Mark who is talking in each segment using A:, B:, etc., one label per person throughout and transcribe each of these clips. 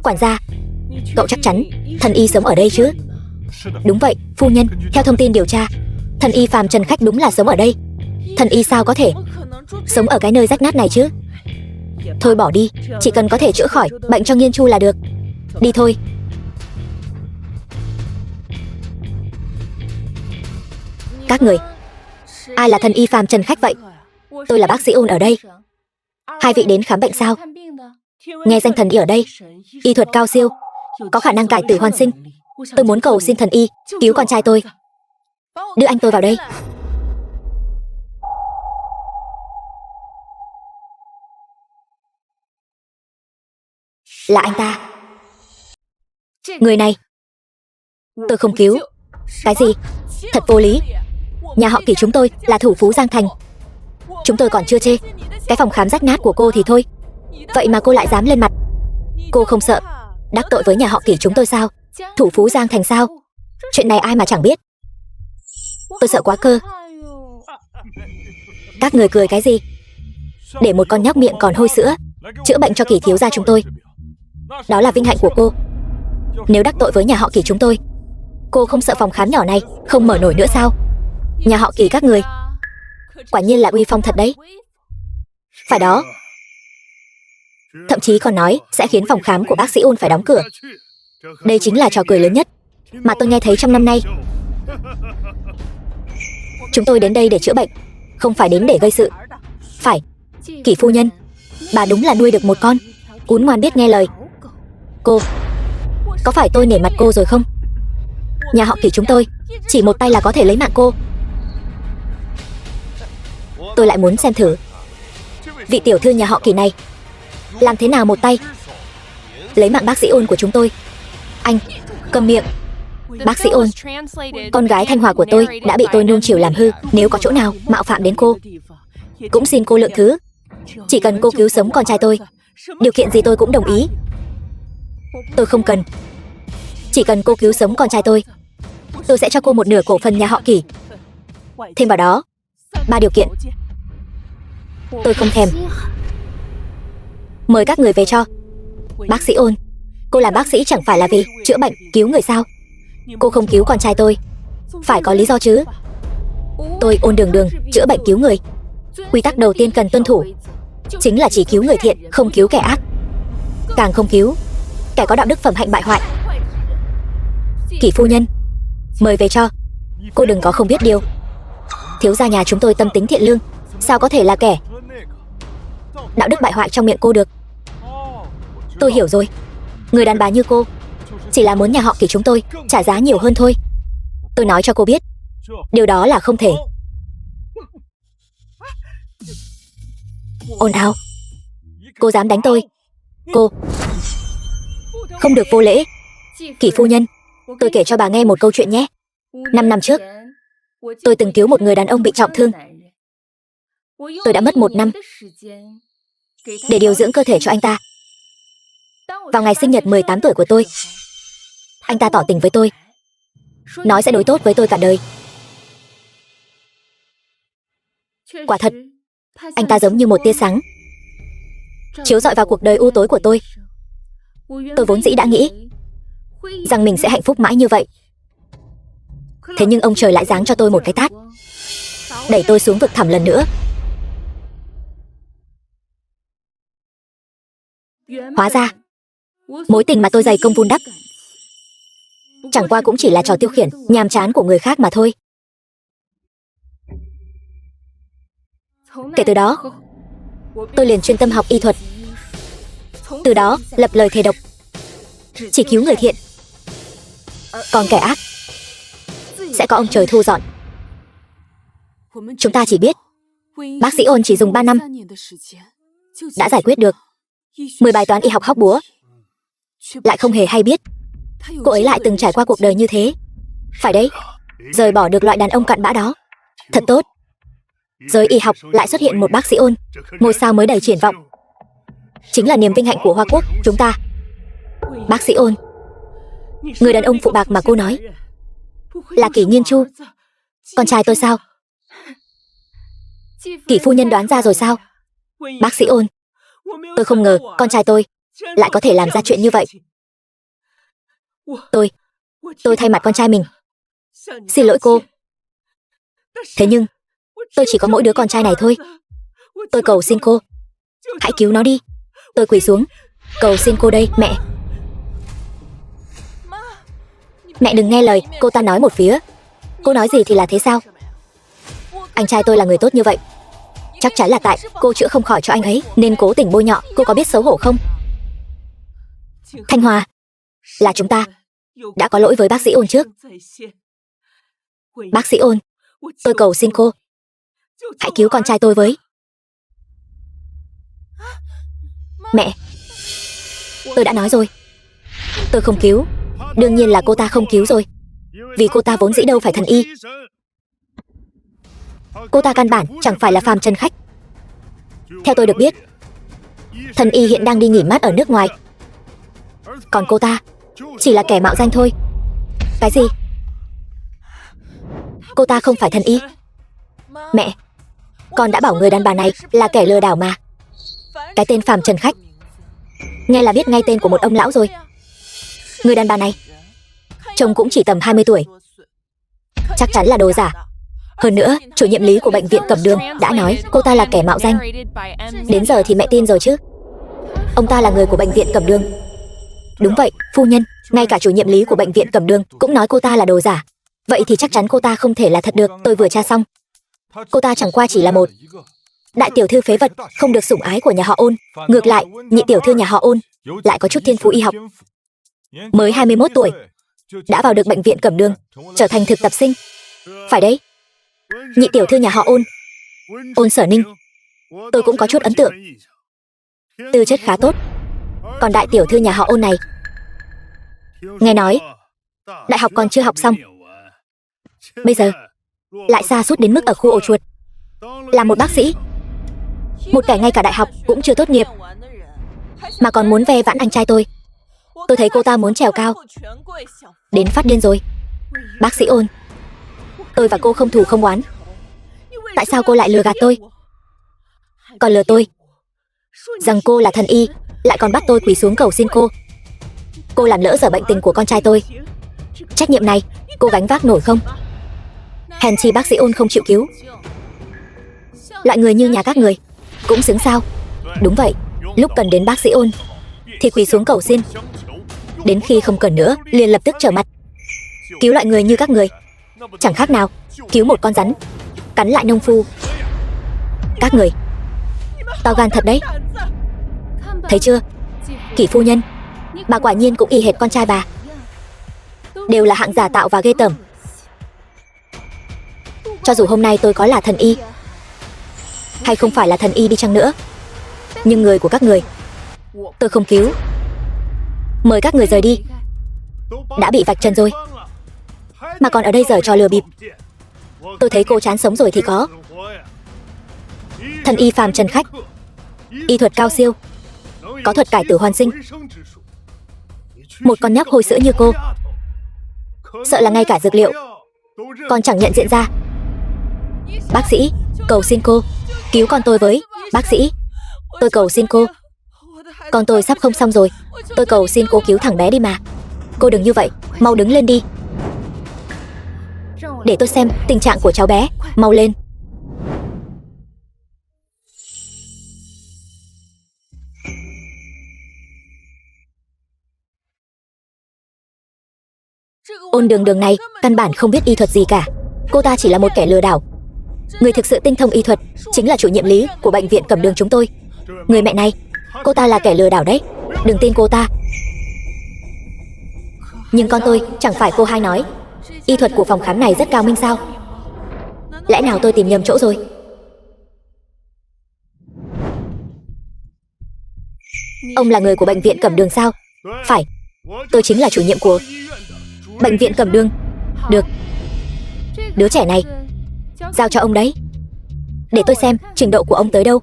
A: Quản gia, cậu chắc chắn thần y sống ở đây chứ? Đúng vậy, phu nhân, theo thông tin điều tra, thần y phàm trần khách đúng là sống ở đây. Thần y sao có thể sống ở cái nơi rách nát này chứ? Thôi bỏ đi, chỉ cần có thể chữa khỏi bệnh cho Nghiên Chu là được. Đi thôi. Các người, ai là thần y phàm trần khách vậy? Tôi là bác sĩ ôn ở đây. Hai vị đến khám bệnh sao? Nghe danh thần y ở đây, y thuật cao siêu, có khả năng cải tử hoàn sinh. Tôi muốn cầu xin thần y cứu con trai tôi. Đưa anh tôi vào đây. Là anh ta. Người này tôi không cứu. Cái gì? Thật vô lý. Nhà họ Kỷ chúng tôi là thủ phú Giang Thành. Chúng tôi còn chưa chê cái phòng khám rách nát của cô thì thôi, vậy mà cô lại dám lên mặt. Cô không sợ đắc tội với nhà họ Kỷ chúng tôi sao? Thủ phú Giang Thành sao? Chuyện này ai mà chẳng biết. Tôi sợ quá cơ. Các người cười cái gì? Để một con nhóc miệng còn hôi sữa chữa bệnh cho Kỷ thiếu gia chúng tôi, đó là vinh hạnh của cô. Nếu đắc tội với nhà họ Kỷ chúng tôi, cô không sợ phòng khám nhỏ này không mở nổi nữa sao? Nhà họ Kỷ các người quả nhiên là uy phong thật đấy. Phải đó. Thậm chí còn nói sẽ khiến phòng khám của bác sĩ Ôn phải đóng cửa. Đây chính là trò cười lớn nhất mà tôi nghe thấy trong năm nay. Chúng tôi đến đây để chữa bệnh, không phải đến để gây sự. Phải, Kỷ phu nhân, bà đúng là nuôi được một con cún ngoan biết nghe lời. Cô, có phải tôi nể mặt cô rồi không? Nhà họ Kỷ chúng tôi chỉ một tay là có thể lấy mạng cô. Tôi lại muốn xem thử vị tiểu thư nhà họ Kỷ này làm thế nào một tay lấy mạng bác sĩ Ôn của chúng tôi. Anh, câm miệng. Bác sĩ Ôn, con gái Thanh Hòa của tôi đã bị tôi nuông chiều làm hư. Nếu có chỗ nào mạo phạm đến cô, cũng xin cô lượng thứ. Chỉ cần cô cứu sống con trai tôi, điều kiện gì tôi cũng đồng ý. Tôi không cần. Chỉ cần cô cứu sống con trai tôi sẽ cho cô một nửa cổ phần nhà họ Kỷ. Thêm vào đó 3 điều kiện. Tôi không thèm. Mời các người về cho. Bác sĩ Ôn, cô làm bác sĩ chẳng phải là vì chữa bệnh, cứu người sao? Cô không cứu con trai tôi, phải có lý do chứ. Tôi Ôn Đường Đường chữa bệnh cứu người. Quy tắc đầu tiên cần tuân thủ chính là chỉ cứu người thiện, không cứu kẻ ác. Càng không cứu kẻ có đạo đức phẩm hạnh bại hoại. Kỷ phu nhân, mời về cho. Cô đừng có không biết điều. Thiếu gia nhà chúng tôi tâm tính thiện lương, sao có thể là kẻ đạo đức bại hoại trong miệng cô được. Tôi hiểu rồi. Người đàn bà như cô chỉ là muốn nhà họ Kỷ chúng tôi trả giá nhiều hơn thôi. Tôi nói cho cô biết, điều đó là không thể. Ồn ào. Cô dám đánh tôi. Cô không được vô lễ. Kỷ phu nhân, tôi kể cho bà nghe một câu chuyện nhé. 5 năm trước, tôi từng cứu một người đàn ông bị trọng thương. Tôi đã mất 1 năm để điều dưỡng cơ thể cho anh ta. Vào ngày sinh nhật 18 tuổi của tôi, anh ta tỏ tình với tôi, nói sẽ đối tốt với tôi cả đời. Quả thật, anh ta giống như một tia sáng chiếu rọi vào cuộc đời u tối của tôi. Tôi vốn dĩ đã nghĩ rằng mình sẽ hạnh phúc mãi như vậy. Thế nhưng ông trời lại giáng cho tôi một cái tát, đẩy tôi xuống vực thẳm lần nữa. Hóa ra, mối tình mà tôi dày công vun đắp chẳng qua cũng chỉ là trò tiêu khiển nhàm chán của người khác mà thôi. Kể từ đó, tôi liền chuyên tâm học y thuật. Từ đó lập lời thề độc, chỉ cứu người thiện, còn kẻ ác sẽ có ông trời thu dọn. Chúng ta chỉ biết bác sĩ Ôn chỉ dùng 3 năm đã giải quyết được 10 bài toán y học hóc búa, lại không hề hay biết cô ấy lại từng trải qua cuộc đời như thế. Phải đấy, rời bỏ được loại đàn ông cặn bã đó. Thật tốt. Giới y học lại xuất hiện một bác sĩ Ôn, ngôi sao mới đầy triển vọng, chính là niềm vinh hạnh của Hoa Quốc chúng ta. Bác sĩ Ôn, người đàn ông phụ bạc mà cô nói là Kỷ Nghiên Chu, con trai tôi sao? Kỷ phu nhân đoán ra rồi sao? Bác sĩ Ôn, tôi không ngờ con trai tôi lại có thể làm ra chuyện như vậy. Tôi thay mặt con trai mình xin lỗi cô. Thế nhưng tôi chỉ có mỗi đứa con trai này thôi. Tôi cầu xin cô, hãy cứu nó đi. Tôi quỳ xuống, cầu xin cô đây, mẹ. Mẹ đừng nghe lời cô ta nói một phía. Cô nói gì thì là thế sao? Anh trai tôi là người tốt như vậy. Chắc chắn là tại cô chữa không khỏi cho anh ấy nên cố tình bôi nhọ. Cô có biết xấu hổ không? Thanh Hòa, là chúng ta đã có lỗi với bác sĩ Ôn trước. Bác sĩ Ôn, tôi cầu xin cô, hãy cứu con trai tôi với. Mẹ, tôi đã nói rồi, tôi không cứu. Đương nhiên là cô ta không cứu rồi, vì cô ta vốn dĩ đâu phải thần y. Cô ta căn bản chẳng phải là phàm trần khách. Theo tôi được biết, thần y hiện đang đi nghỉ mát ở nước ngoài, còn cô ta chỉ là kẻ mạo danh thôi. Cái gì? Cô ta không phải thần y? Mẹ, con đã bảo người đàn bà này là kẻ lừa đảo mà. Cái tên phàm trần khách, nghe là biết ngay tên của một ông lão rồi. Người đàn bà này trông cũng chỉ tầm 20 tuổi, chắc chắn là đồ giả. Hơn nữa, chủ nhiệm lý của bệnh viện Cẩm Đường đã nói cô ta là kẻ mạo danh. Đến giờ thì mẹ tin rồi chứ? Ông ta là người của bệnh viện Cẩm Đường. Đúng vậy, phu nhân, ngay cả chủ nhiệm lý của bệnh viện Cẩm Đường cũng nói cô ta là đồ giả. Vậy thì chắc chắn cô ta không thể là thật được. Tôi vừa tra xong, cô ta chẳng qua chỉ là một đại tiểu thư phế vật, không được sủng ái của nhà họ Ôn. Ngược lại, nhị tiểu thư nhà họ Ôn lại có chút thiên phú y học. Mới 21 tuổi đã vào được bệnh viện Cẩm Đường, trở thành thực tập sinh. Phải đấy, nhị tiểu thư nhà họ Ôn, Ôn Sở Ninh, tôi cũng có chút ấn tượng. Tư chất khá tốt. Còn đại tiểu thư nhà họ Ôn này, nghe nói đại học còn chưa học xong, bây giờ lại sa sút đến mức ở khu ổ chuột, là một bác sĩ. Một kẻ ngay cả đại học cũng chưa tốt nghiệp mà còn muốn ve vãn anh trai tôi. Tôi thấy cô ta muốn trèo cao đến phát điên rồi. Bác sĩ Ôn, tôi và cô không thù không oán. Tại sao cô lại lừa gạt tôi? Còn lừa tôi rằng cô là thần y, lại còn bắt tôi quỳ xuống cầu xin cô. Cô làm lỡ dở bệnh tình của con trai tôi. Trách nhiệm này cô gánh vác nổi không? Hèn chi bác sĩ Ôn không chịu cứu. Loại người như nhà các người cũng xứng sao? Đúng vậy, lúc cần đến bác sĩ Ôn thì quỳ xuống cầu xin, đến khi không cần nữa liền lập tức trở mặt. Cứu loại người như các người chẳng khác nào cứu một con rắn cắn lại nông phu. Các người to gan thật đấy. Thấy chưa, Kỷ phu nhân, bà quả nhiên cũng y hệt con trai bà, đều là hạng giả tạo và ghê tởm. Cho dù hôm nay tôi có là thần y hay không phải là thần y đi chăng nữa, nhưng người của các người tôi không cứu. Mời các người rời đi. Đã bị vạch trần rồi mà còn ở đây giở trò lừa bịp. Tôi thấy cô chán sống rồi thì có. Thần y phàm trần khách, y thuật cao siêu, có thuật cải tử hoàn sinh. Một con nhóc hồi sữa như cô, sợ là ngay cả dược liệu còn chẳng nhận diện ra. Bác sĩ, cầu xin cô cứu con tôi với. Bác sĩ, tôi cầu xin cô, con tôi sắp không xong rồi. Tôi cầu xin cô cứu thằng bé đi mà. Cô đừng như vậy, mau đứng lên đi, để tôi xem tình trạng của cháu bé. Mau lên. Ôn Đường Đường này căn bản không biết y thuật gì cả. Cô ta chỉ là một kẻ lừa đảo. Người thực sự tinh thông y thuật chính là chủ nhiệm lý của bệnh viện Cẩm Đường chúng tôi. Người mẹ này, cô ta là kẻ lừa đảo đấy, đừng tin cô ta. Nhưng con tôi, chẳng phải cô hai nói y thuật của phòng khám này rất cao minh sao? Lẽ nào tôi tìm nhầm chỗ rồi? Ông là người của bệnh viện Cẩm Đường sao? Phải, tôi chính là chủ nhiệm của bệnh viện Cẩm Đường. Được, đứa trẻ này giao cho ông đấy, để tôi xem trình độ của ông tới đâu.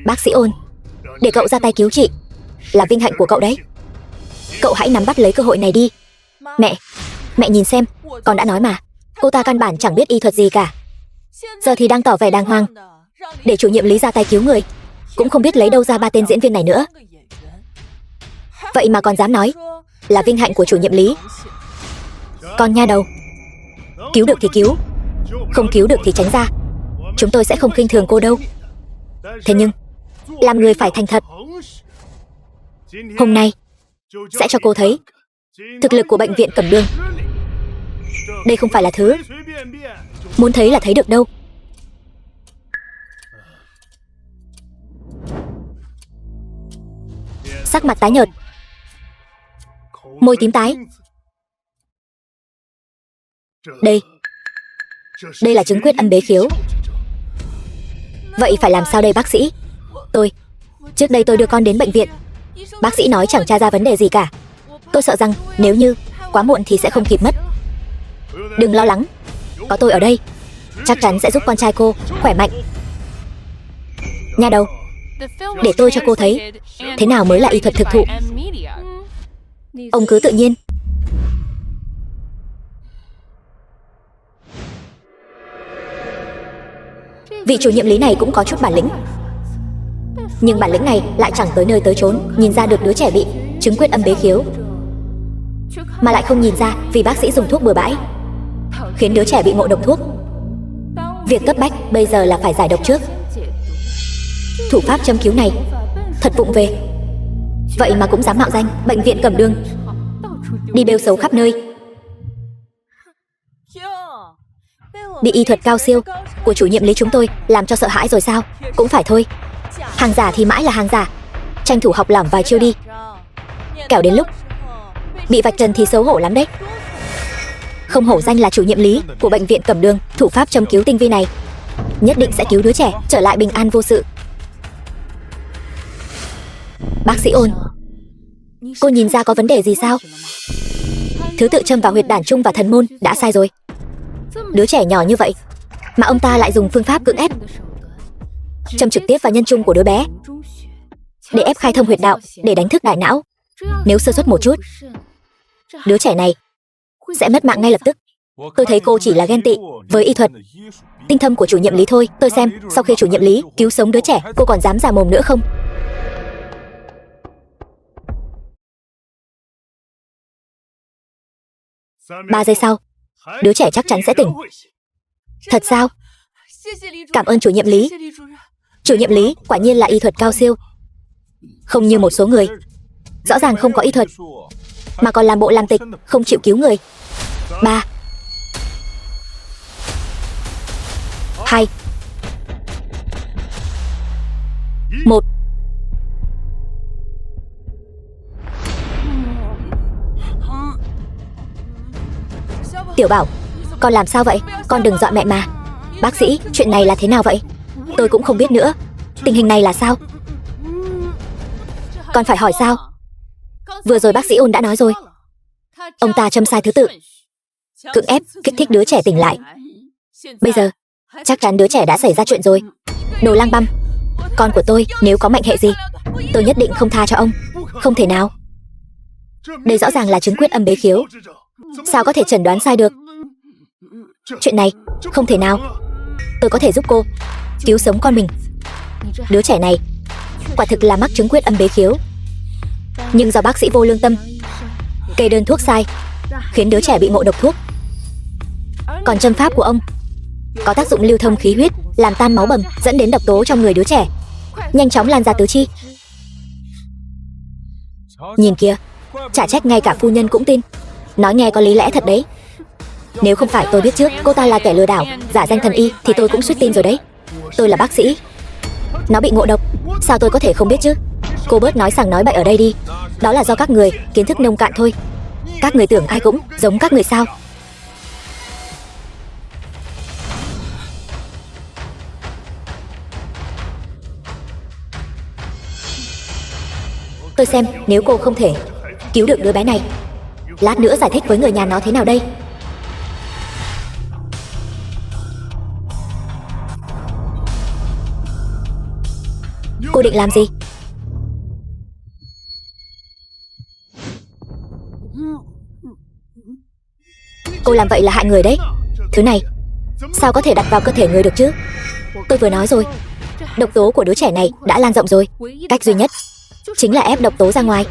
A: Bác sĩ Ôn, để cậu ra tay cứu trị là vinh hạnh của cậu đấy. Cậu hãy nắm bắt lấy cơ hội này đi. Mẹ nhìn xem, con đã nói mà, cô ta căn bản chẳng biết y thuật gì cả. Giờ thì đang tỏ vẻ đàng hoàng, để chủ nhiệm lý ra tay cứu người, cũng không biết lấy đâu ra 3 tên diễn viên này nữa. Vậy mà còn dám nói là vinh hạnh của chủ nhiệm Lý. Con nha đầu, cứu được thì cứu, không cứu được thì tránh ra. Chúng tôi sẽ không khinh thường cô đâu. Thế nhưng làm người phải thành thật. Hôm nay sẽ cho cô thấy thực lực của bệnh viện Cẩm Đường. Đây không phải là thứ muốn thấy là thấy được đâu. Sắc mặt tái nhợt, môi tím tái. Đây là chứng quyết âm bế khiếu. Vậy phải làm sao đây bác sĩ? Trước đây tôi đưa con đến bệnh viện. Bác sĩ nói chẳng tra ra vấn đề gì cả. Tôi sợ rằng nếu như quá muộn thì sẽ không kịp mất. Đừng lo lắng, có tôi ở đây, chắc chắn sẽ giúp con trai cô khỏe mạnh. Nha đầu, để tôi cho cô thấy thế nào mới là y thuật thực thụ. Ông cứ tự nhiên. Vị chủ nhiệm Lý này cũng có chút bản lĩnh, nhưng bản lĩnh này lại chẳng tới nơi tới chốn. Nhìn ra được đứa trẻ bị chứng quyết âm bế khiếu, mà lại không nhìn ra vì bác sĩ dùng thuốc bừa bãi, khiến đứa trẻ bị ngộ độc thuốc. Việc cấp bách bây giờ là phải giải độc trước. Thủ pháp châm cứu này thật vụng về. Vậy mà cũng dám mạo danh bệnh viện Cẩm Đường, đi bêu xấu khắp nơi. Bị y thuật cao siêu của chủ nhiệm Lý chúng tôi làm cho sợ hãi rồi sao? Cũng phải thôi, hàng giả thì mãi là hàng giả. Tranh thủ học làm vài chiêu đi, kẻo đến lúc bị vạch trần thì xấu hổ lắm đấy. Không hổ danh là chủ nhiệm Lý của bệnh viện Cẩm Đường. Thủ pháp châm cứu tinh vi này nhất định sẽ cứu đứa trẻ trở lại bình an vô sự. Bác sĩ Ôn, cô nhìn ra có vấn đề gì sao? Thứ tự châm vào huyệt đản trung và thần môn đã sai rồi. Đứa trẻ nhỏ như vậy mà ông ta lại dùng phương pháp cưỡng ép châm trực tiếp vào nhân trung của đứa bé, để ép khai thông huyệt đạo, để đánh thức đại não. Nếu sơ suất một chút, đứa trẻ này sẽ mất mạng ngay lập tức. Tôi thấy cô chỉ là ghen tị với y thuật tinh thâm của chủ nhiệm Lý thôi. Tôi xem sau khi chủ nhiệm Lý cứu sống đứa trẻ, cô còn dám giả mồm nữa không? 3 giây sau, đứa trẻ chắc chắn sẽ tỉnh. Thật sao? Cảm ơn chủ nhiệm Lý. Chủ nhiệm Lý quả nhiên là y thuật cao siêu, không như một số người rõ ràng không có y thuật mà còn làm bộ làm tịch, không chịu cứu người. 3, 2, 1. Tiểu Bảo, con làm sao vậy? Con đừng dọa mẹ mà. Bác sĩ, chuyện này là thế nào vậy? Tôi cũng không biết nữa. Tình hình này là sao? Con phải hỏi sao? Vừa rồi bác sĩ Ôn đã nói rồi. Ông ta châm sai thứ tự, cưỡng ép kích thích đứa trẻ tỉnh lại. Bây giờ chắc chắn đứa trẻ đã xảy ra chuyện rồi. Đồ lang băm, con của tôi nếu có mệnh hệ gì, tôi nhất định không tha cho ông. Không thể nào. Đây rõ ràng là chứng quyết âm bế khiếu, sao có thể chẩn đoán sai được? Chuyện này không thể nào. Tôi có thể giúp cô cứu sống con mình. Đứa trẻ này quả thực là mắc chứng quyết âm bế khiếu, nhưng do bác sĩ vô lương tâm kê đơn thuốc sai, khiến đứa trẻ bị ngộ độc thuốc. Còn châm pháp của ông có tác dụng lưu thông khí huyết, làm tan máu bầm, dẫn đến độc tố trong người đứa trẻ nhanh chóng lan ra tứ chi. Nhìn kìa, chả trách ngay cả phu nhân cũng tin. Nói nghe có lý lẽ thật đấy. Nếu không phải tôi biết trước cô ta là kẻ lừa đảo, giả danh thần y thì tôi cũng suýt tin rồi đấy. Tôi là bác sĩ, nó bị ngộ độc, sao tôi có thể không biết chứ? Cô bớt nói sằng nói bậy ở đây đi. Đó là do các người kiến thức nông cạn thôi. Các người tưởng ai cũng giống các người sao? Tôi xem nếu cô không thể cứu được đứa bé này, lát nữa giải thích với người nhà nó thế nào đây? Cô định làm gì? Cô làm vậy là hại người đấy. Thứ này sao có thể đặt vào cơ thể người được chứ? Tôi vừa nói rồi, độc tố của đứa trẻ này đã lan rộng rồi. Cách duy nhất chính là ép độc tố ra ngoài.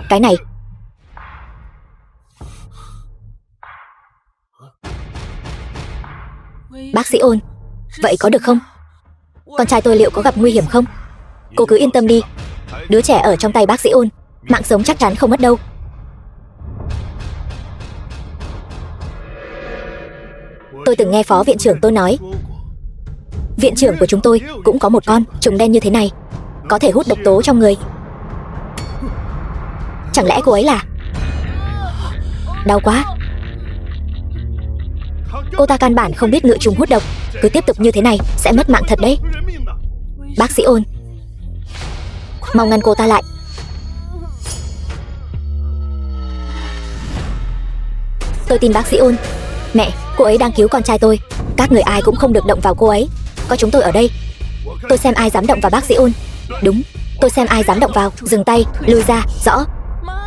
A: Cái này. Bác sĩ Ôn, vậy có được không? Con trai tôi liệu có gặp nguy hiểm không? Cô cứ yên tâm đi. Đứa trẻ ở trong tay bác sĩ Ôn, mạng sống chắc chắn không mất đâu. Tôi từng nghe phó viện trưởng tôi nói, viện trưởng của chúng tôi cũng có một con trùng đen như thế này, có thể hút độc tố trong người. Chẳng lẽ cô ấy là... Đau quá. Cô ta căn bản không biết ngự trùng hút độc, cứ tiếp tục như thế này sẽ mất mạng thật đấy. Bác sĩ Ôn, mau ngăn cô ta lại. Tôi tin bác sĩ Ôn. Mẹ, cô ấy đang cứu con trai tôi. Các người ai cũng không được động vào cô ấy. Có chúng tôi ở đây. Tôi xem ai dám động vào bác sĩ Ôn. Đúng, tôi xem ai dám động vào. Dừng tay, lui ra, rõ.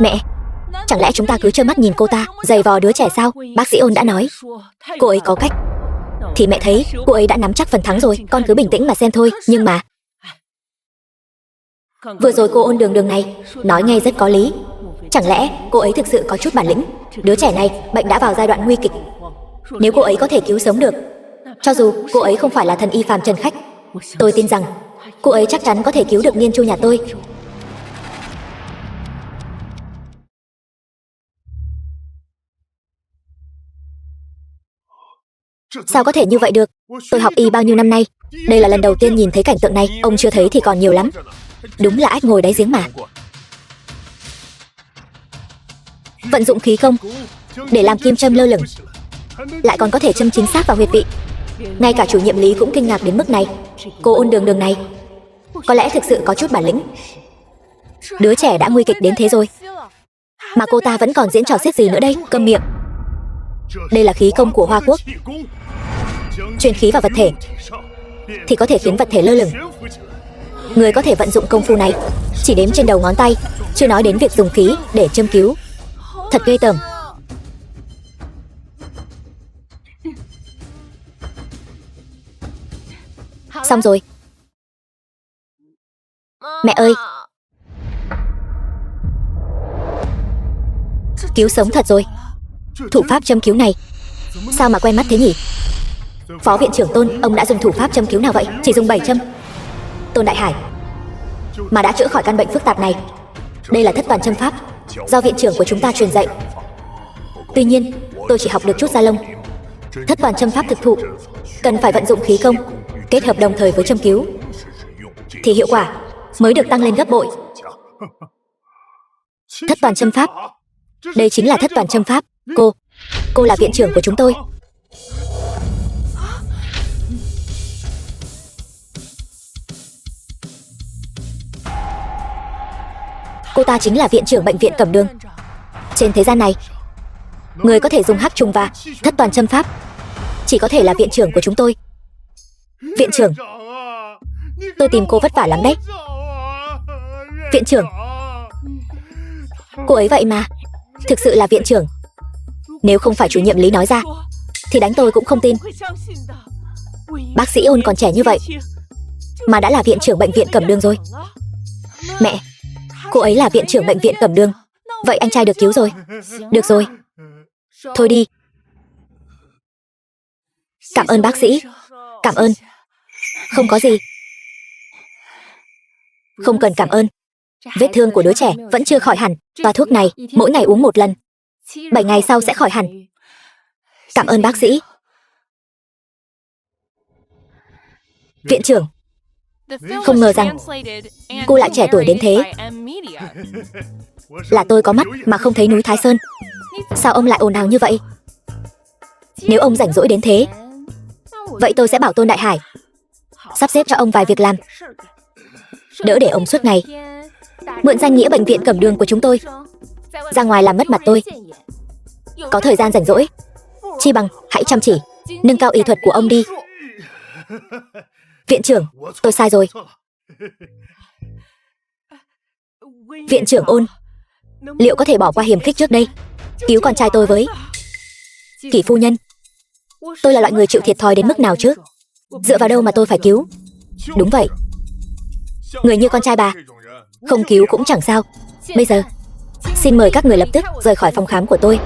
A: Mẹ, chẳng lẽ chúng ta cứ trơ mắt nhìn cô ta giày vò đứa trẻ sao? Bác sĩ Ôn đã nói cô ấy có cách. Thì mẹ thấy cô ấy đã nắm chắc phần thắng rồi. Con cứ bình tĩnh mà xem thôi. Nhưng mà vừa rồi cô Ôn đường này nói nghe rất có lý. Chẳng lẽ cô ấy thực sự có chút bản lĩnh? Đứa trẻ này bệnh đã vào giai đoạn nguy kịch. Nếu cô ấy có thể cứu sống được, cho dù cô ấy không phải là thần y phàm trần khách, tôi tin rằng cô ấy chắc chắn có thể cứu được Niên Chu nhà tôi. Sao có thể như vậy được? Tôi học y bao nhiêu năm nay, đây là lần đầu tiên nhìn thấy cảnh tượng này. Ông chưa thấy thì còn nhiều lắm. Đúng là ếch ngồi đáy giếng mà. Vận dụng khí công để làm kim châm lơ lửng, lại còn có thể châm chính xác vào huyệt vị. Ngay cả chủ nhiệm Lý cũng kinh ngạc đến mức này. Cô Ôn đường này có lẽ thực sự có chút bản lĩnh. Đứa trẻ đã nguy kịch đến thế rồi mà cô ta vẫn còn diễn trò xiết gì nữa đây? Câm miệng. Đây là khí công của Hoa Quốc. Truyền khí vào vật thể thì có thể khiến vật thể lơ lửng. Người có thể vận dụng công phu này chỉ đếm trên đầu ngón tay, chưa nói đến việc dùng khí để châm cứu. Thật ghê tởm. Xong rồi. Mẹ ơi, cứu sống thật rồi. Thủ pháp châm cứu này sao mà quen mắt thế nhỉ? Phó viện trưởng Tôn, ông đã dùng thủ pháp châm cứu nào vậy? Chỉ dùng 7 châm. Tôn Đại Hải mà đã chữa khỏi căn bệnh phức tạp này. Đây là thất toàn châm pháp do viện trưởng của chúng ta truyền dạy. Tuy nhiên, tôi chỉ học được chút da lông. Thất toàn châm pháp thực thụ cần phải vận dụng khí công kết hợp đồng thời với châm cứu thì hiệu quả mới được tăng lên gấp bội. Thất toàn châm pháp, đây chính là thất toàn châm pháp. Cô là viện trưởng của chúng tôi. Cô ta chính là viện trưởng bệnh viện Cẩm Đường. Trên thế gian này, người có thể dùng hắc trùng và thất toàn châm pháp chỉ có thể là viện trưởng của chúng tôi. Viện trưởng, tôi tìm cô vất vả lắm đấy. Viện trưởng, cô ấy vậy mà thực sự là viện trưởng. Nếu không phải chủ nhiệm Lý nói ra thì đánh tôi cũng không tin. Bác sĩ Ôn còn trẻ như vậy mà đã là viện trưởng bệnh viện Cẩm Đường rồi. Mẹ, cô ấy là viện trưởng bệnh viện Cẩm Đường. Vậy anh trai được cứu rồi. Được rồi, thôi đi. Cảm ơn bác sĩ. Cảm ơn. Không có gì. Không cần cảm ơn. Vết thương của đứa trẻ vẫn chưa khỏi hẳn. Toa thuốc này mỗi ngày uống 1 lần, 7 ngày sau sẽ khỏi hẳn. Cảm ơn bác sĩ. Viện trưởng, không ngờ rằng cô lại trẻ tuổi đến thế. Là tôi có mắt mà không thấy núi Thái Sơn. Sao ông lại ồn ào như vậy? Nếu ông rảnh rỗi đến thế, vậy tôi sẽ bảo Tôn Đại Hải sắp xếp cho ông vài việc làm, đỡ để ông suốt ngày mượn danh nghĩa bệnh viện Cẩm Đường của chúng tôi ra ngoài làm mất mặt tôi. Có thời gian rảnh rỗi, chi bằng hãy chăm chỉ nâng cao y thuật của ông đi. Viện trưởng, tôi sai rồi. Viện trưởng Ôn, liệu có thể bỏ qua hiềm khích trước đây, cứu con trai tôi với? Kỷ phu nhân, tôi là loại người chịu thiệt thòi đến mức nào chứ? Dựa vào đâu mà tôi phải cứu? Đúng vậy, người như con trai bà không cứu cũng chẳng sao. Bây giờ Xin mời các người lập tức rời khỏi phòng khám của tôi.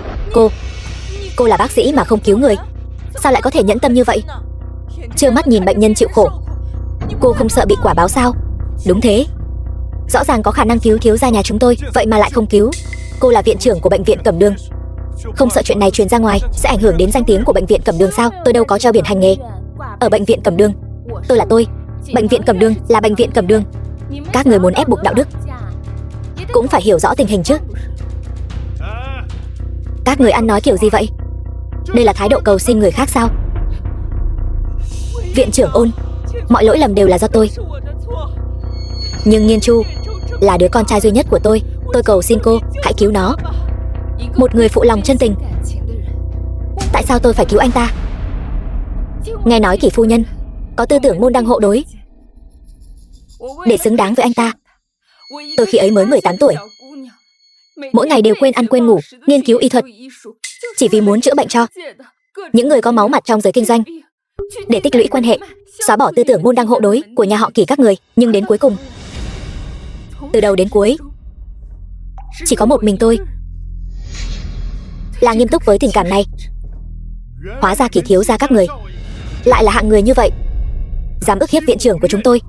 A: Cô là bác sĩ mà không cứu người, sao lại có thể nhẫn tâm như vậy? Trơ mắt nhìn bệnh nhân chịu khổ, cô không sợ bị quả báo sao? Đúng thế, rõ ràng có khả năng cứu thiếu gia nhà chúng tôi, vậy mà lại không cứu. Cô là viện trưởng của bệnh viện Cẩm Đường, không sợ chuyện này truyền ra ngoài sẽ ảnh hưởng đến danh tiếng của bệnh viện Cẩm Đường sao? Tôi đâu có treo biển hành nghề ở bệnh viện Cẩm Đường. Tôi là tôi, bệnh viện Cẩm Đường là bệnh viện Cẩm Đường. Các người muốn ép buộc đạo đức cũng phải hiểu rõ tình hình chứ. Các người ăn nói kiểu gì vậy? Đây là thái độ cầu xin người khác sao? Viện trưởng Ôn, mọi lỗi lầm đều là do tôi. Nhưng Nghiên Chu là đứa con trai duy nhất của tôi cầu xin cô hãy cứu nó. Một người phụ lòng chân tình, tại sao tôi phải cứu anh ta? Nghe nói Kỷ phu nhân có tư tưởng môn đăng hộ đối. Để xứng đáng với anh ta, tôi khi ấy mới 18 tuổi, mỗi ngày đều quên ăn quên ngủ, nghiên cứu y thuật, chỉ vì muốn chữa bệnh cho những người có máu mặt trong giới kinh doanh, để tích lũy quan hệ, xóa bỏ tư tưởng môn đăng hộ đối của nhà họ Kỷ các người. Nhưng đến cuối cùng, từ đầu đến cuối, chỉ có một mình tôi là nghiêm túc với tình cảm này. Hóa ra Kỷ thiếu gia các người lại là hạng người như vậy, dám ức hiếp viện trưởng của chúng tôi.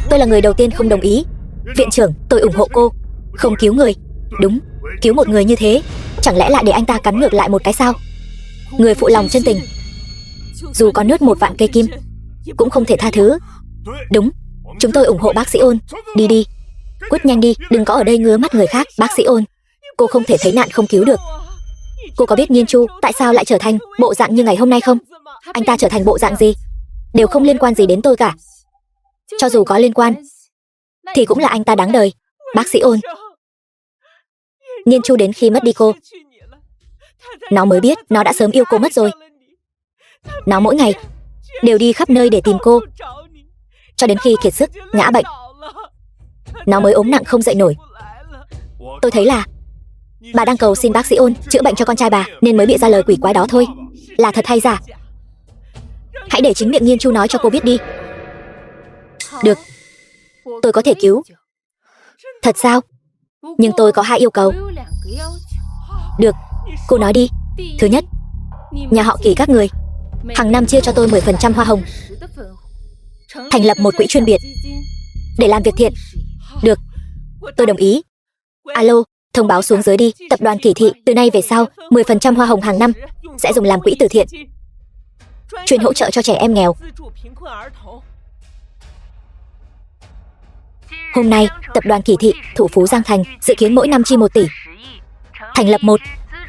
A: Tôi là người đầu tiên không đồng ý. Viện trưởng, tôi ủng hộ cô không cứu người. Đúng, cứu một người như thế, chẳng lẽ lại để anh ta cắn ngược lại một cái sao? Người phụ lòng chân tình, dù có nuốt 1 vạn cây kim cũng không thể tha thứ. Đúng, chúng tôi ủng hộ bác sĩ Ôn. Đi đi, cút nhanh đi, đừng có ở đây ngứa mắt người khác. Bác sĩ Ôn, cô không thể thấy nạn không cứu được. Cô có biết Nghiên Chu tại sao lại trở thành bộ dạng như ngày hôm nay không? Anh ta trở thành bộ dạng gì đều không liên quan gì đến tôi cả. Cho dù có liên quan thì cũng là anh ta đáng đời. Bác sĩ Ôn, Nghiên Chu đến khi mất đi cô, nó mới biết nó đã sớm yêu cô mất rồi. Nó mỗi ngày đều đi khắp nơi để tìm cô, cho đến khi kiệt sức, ngã bệnh, nó mới ốm nặng không dậy nổi. Tôi thấy là bà đang cầu xin bác sĩ Ôn chữa bệnh cho con trai bà, nên mới bịa ra lời quỷ quái đó thôi. Là thật hay giả, hãy để chính miệng Nghiên Chu nói cho cô biết đi. Được, tôi có thể cứu. Thật sao? Nhưng tôi có 2 yêu cầu. Được, cô nói đi. Thứ nhất, nhà họ Kỷ các người hàng năm chia cho tôi 10% hoa hồng, thành lập một quỹ chuyên biệt để làm việc thiện. Được, tôi đồng ý. Alo, thông báo xuống dưới đi. Tập đoàn Kỷ thị từ nay về sau 10% hoa hồng hàng năm sẽ dùng làm quỹ từ thiện, chuyên hỗ trợ cho trẻ em nghèo. Hôm nay, tập đoàn Kỷ thị thủ Phú Giang Thành dự kiến mỗi năm chi 1 tỷ, thành lập một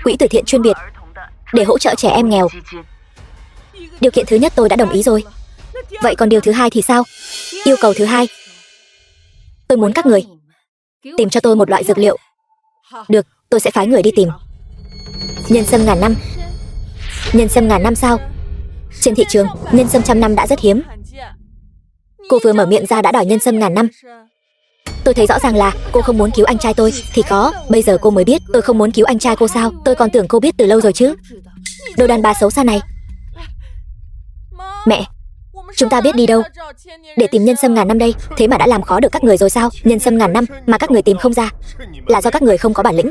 A: quỹ từ thiện chuyên biệt để hỗ trợ trẻ em nghèo. Điều kiện thứ nhất tôi đã đồng ý rồi. Vậy còn điều thứ hai thì sao? Yêu cầu thứ hai, tôi muốn các người tìm cho tôi một loại dược liệu. Được, tôi sẽ phái người đi tìm. Nhân sâm ngàn năm. Nhân sâm ngàn năm sao? Trên thị trường, nhân sâm 100 năm đã rất hiếm. Cô vừa mở miệng ra đã đòi nhân sâm ngàn năm. Tôi thấy rõ ràng là cô không muốn cứu anh trai tôi. Thì có, bây giờ cô mới biết tôi không muốn cứu anh trai cô sao? Tôi còn tưởng cô biết từ lâu rồi chứ. Đồ đàn bà xấu xa này. Mẹ, chúng ta biết đi đâu để tìm nhân sâm ngàn năm đây? Thế mà đã làm khó được các người rồi sao? Nhân sâm ngàn năm mà các người tìm không ra là do các người không có bản lĩnh,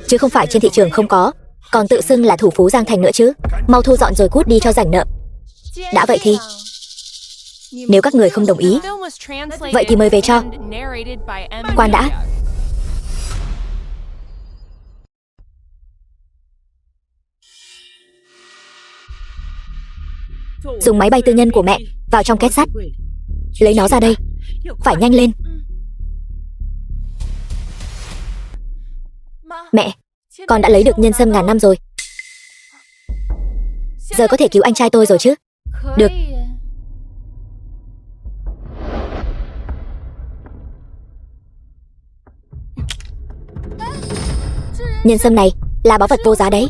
A: chứ không phải trên thị trường không có. Còn tự xưng là thủ Phú Giang Thành nữa chứ. Mau thu dọn rồi cút đi cho rảnh nợ. Đã vậy thì nếu các người không đồng ý, vậy thì mời về cho. Khoan đã. Dùng máy bay tư nhân của mẹ vào trong két sắt, lấy nó ra đây. Phải nhanh lên. Mẹ, con đã lấy được nhân sâm ngàn năm rồi. Giờ có thể cứu anh trai tôi rồi chứ? Được. Nhân sâm này là báu vật vô giá đấy.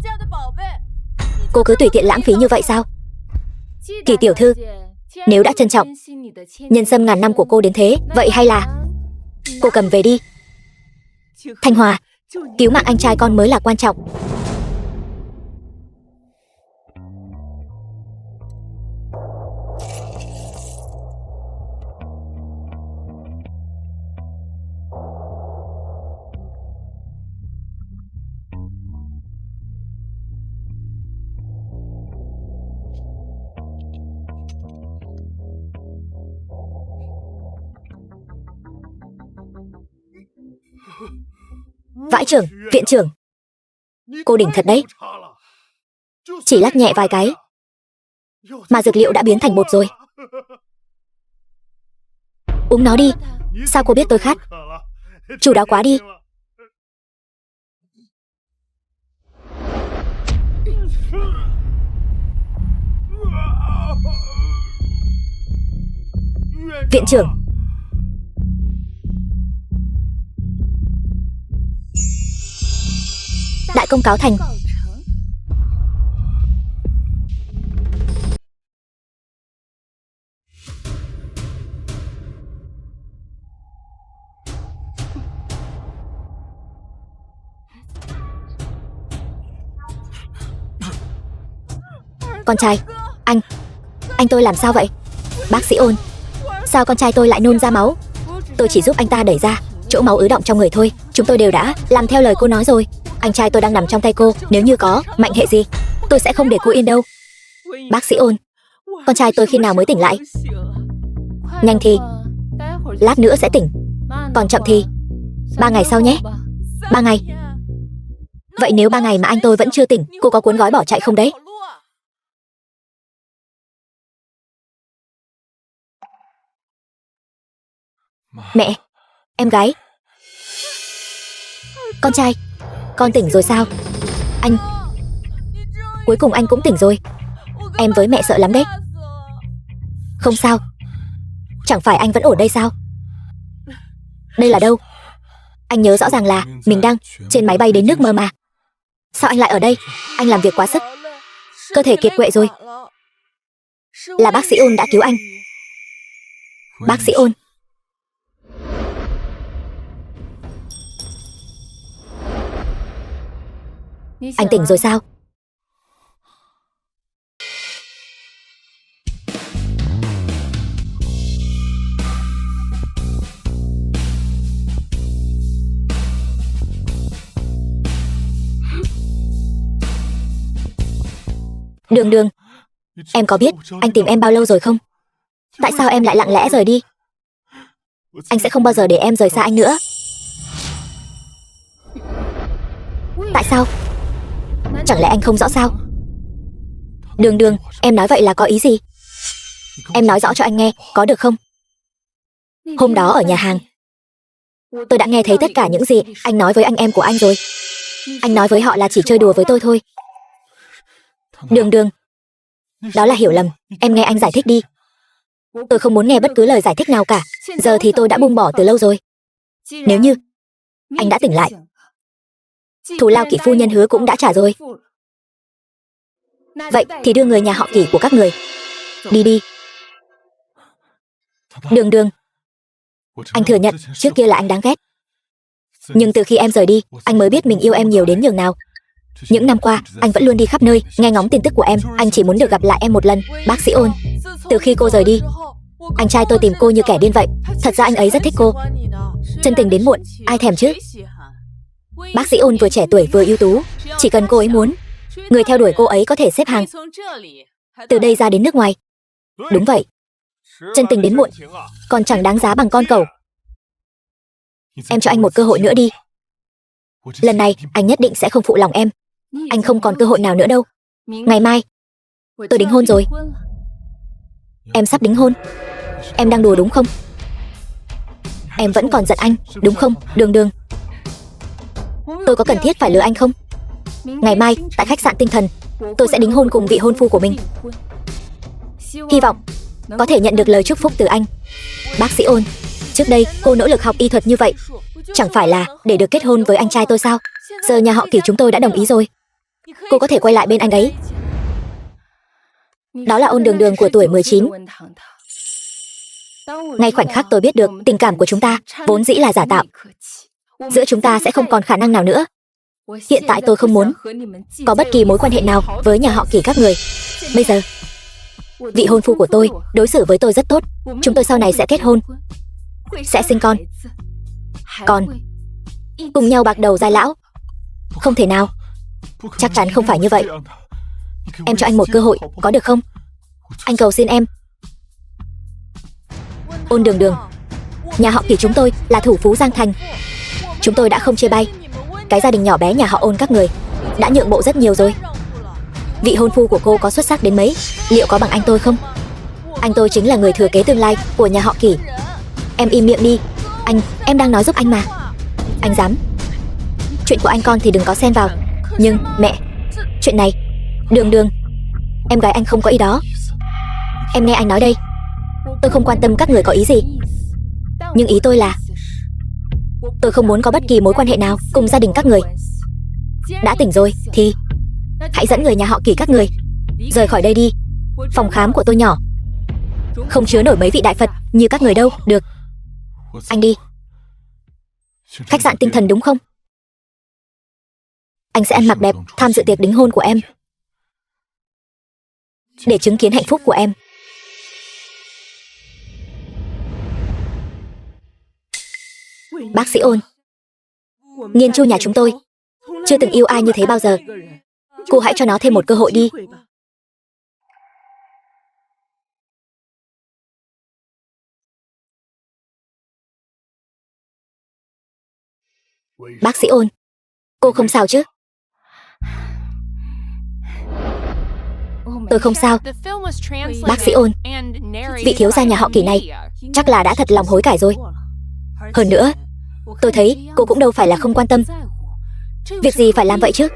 A: Cô cứ tùy tiện lãng phí như vậy sao? Kỳ tiểu thư, nếu đã trân trọng nhân sâm ngàn năm của cô đến thế, vậy hay là cô cầm về đi. Thanh Hòa, cứu mạng anh trai con mới là quan trọng. Vãi trưởng, viện trưởng, cô đỉnh thật đấy. Chỉ lắc nhẹ vài cái mà dược liệu đã biến thành bột rồi. Uống nó đi. Sao cô biết tôi khát? Chu đáo quá đi. Viện trưởng, đại công cáo thành. Con trai, anh tôi làm sao vậy? Bác sĩ Ôn, sao con trai tôi lại nôn ra máu? Tôi chỉ giúp anh ta đẩy ra chỗ máu ứ đọng trong người thôi. Chúng tôi đều đã làm theo lời cô nói rồi. Anh trai tôi đang nằm trong tay cô. Nếu như có mệnh hệ gì, tôi sẽ không để cô yên đâu. Bác sĩ Ôn, con trai tôi khi nào mới tỉnh lại? Nhanh thì lát nữa sẽ tỉnh, còn chậm thì 3 ngày sau nhé. 3 ngày? Vậy nếu 3 ngày mà anh tôi vẫn chưa tỉnh, cô có cuốn gói bỏ chạy không đấy? Mẹ, em gái. Con trai, con tỉnh rồi sao? Anh, cuối cùng anh cũng tỉnh rồi. Em với mẹ sợ lắm đấy. Không sao. Chẳng phải anh vẫn ở đây sao? Đây là đâu? Anh nhớ rõ ràng là mình đang trên máy bay đến nước mơ mà. Sao anh lại ở đây? Anh làm việc quá sức, cơ thể kiệt quệ rồi. Là bác sĩ Ôn đã cứu anh. Bác sĩ Ôn. Anh tỉnh rồi sao? Đường Đường, em có biết anh tìm em bao lâu rồi không? Tại sao em lại lặng lẽ rời đi? Anh sẽ không bao giờ để em rời xa anh nữa. Tại sao? Chẳng lẽ anh không rõ sao? Đường Đường, em nói vậy là có ý gì? Em nói rõ cho anh nghe, có được không? Hôm đó ở nhà hàng, tôi đã nghe thấy tất cả những gì anh nói với anh em của anh rồi. Anh nói với họ là chỉ chơi đùa với tôi thôi. Đường Đường, đó là hiểu lầm. Em nghe anh giải thích đi. Tôi không muốn nghe bất cứ lời giải thích nào cả. Giờ thì tôi đã buông bỏ từ lâu rồi. Nếu như anh đã tỉnh lại, thù lao Kỷ phu nhân hứa cũng đã trả rồi. Vậy thì đưa người nhà họ Kỷ của các người đi đi. Đường Đường, anh thừa nhận trước kia là anh đáng ghét. Nhưng từ khi em rời đi, anh mới biết mình yêu em nhiều đến nhường nào. Những năm qua, anh vẫn luôn đi khắp nơi, nghe ngóng tin tức của em. Anh chỉ muốn được gặp lại em một lần. Bác sĩ Ôn, từ khi cô rời đi, anh trai tôi tìm cô như kẻ điên vậy. Thật ra anh ấy rất thích cô. Chân tình đến muộn, ai thèm chứ? Bác sĩ Ôn vừa trẻ tuổi vừa ưu tú. Chỉ cần cô ấy muốn, người theo đuổi cô ấy có thể xếp hàng từ đây ra đến nước ngoài. Đúng vậy, chân tình đến muộn còn chẳng đáng giá bằng con cẩu. Em cho anh một cơ hội nữa đi. Lần này anh nhất định sẽ không phụ lòng em. Anh không còn cơ hội nào nữa đâu. Ngày mai tôi đính hôn rồi. Em sắp đính hôn. Em đang đùa đúng không? Em vẫn còn giận anh đúng không, Đường Đường? Tôi có cần thiết phải lừa anh không? Ngày mai tại khách sạn Tinh Thần, tôi sẽ đính hôn cùng vị hôn phu của mình. Hy vọng có thể nhận được lời chúc phúc từ anh. Bác sĩ Ôn, trước đây cô nỗ lực học y thuật như vậy, chẳng phải là để được kết hôn với anh trai tôi sao? Giờ nhà họ Kỷ chúng tôi đã đồng ý rồi. Cô có thể quay lại bên anh ấy. Đó là Ôn Đường Đường của tuổi 19. Ngay khoảnh khắc tôi biết được tình cảm của chúng ta vốn dĩ là giả tạo. Giữa chúng ta sẽ không còn khả năng nào nữa. Hiện tại tôi không muốn có bất kỳ mối quan hệ nào với nhà họ Kỷ các người. Bây giờ, vị hôn phu của tôi đối xử với tôi rất tốt. Chúng tôi sau này sẽ kết hôn, sẽ sinh con, còn cùng nhau bạc đầu giai lão. Không thể nào. Chắc chắn không phải như vậy. Em cho anh một cơ hội, có được không? Anh cầu xin em. Ôn Đường Đường, nhà họ Kỷ chúng tôi là thủ phú Giang Thành. Chúng tôi đã không chê bai cái gia đình nhỏ bé nhà họ Ôn các người đã nhượng bộ rất nhiều rồi. Vị hôn phu của cô có xuất sắc đến mấy, liệu có bằng anh tôi không? Anh tôi chính là người thừa kế tương lai của nhà họ Kỷ. Em im miệng đi. Em đang nói giúp anh mà. Anh dám? Chuyện của anh con thì đừng có xen vào. Nhưng, mẹ, chuyện này, Đường, em gái anh không có ý đó. Em nghe anh nói đây. Tôi không quan tâm các người có ý gì. Nhưng ý tôi là tôi không muốn có bất kỳ mối quan hệ nào cùng gia đình các người. Đã tỉnh rồi thì hãy dẫn người nhà họ Kỷ các người rời khỏi đây đi. Phòng khám của tôi nhỏ, không chứa nổi mấy vị đại Phật như các người đâu. Được, anh đi. Khách sạn Tinh Thần đúng không? Anh sẽ ăn mặc đẹp tham dự tiệc đính hôn của em, để chứng kiến hạnh phúc của em. Bác sĩ Ôn, Nghiên Chu nhà chúng tôi chưa từng yêu ai như thế bao giờ. Cô hãy cho nó thêm một cơ hội đi. Bác sĩ Ôn, cô không sao chứ? Tôi không sao. Bác sĩ Ôn, vị thiếu gia nhà họ Kỷ này chắc là đã thật lòng hối cải rồi. Hơn nữa, tôi thấy cô cũng đâu phải là không quan tâm. Việc gì phải làm vậy chứ?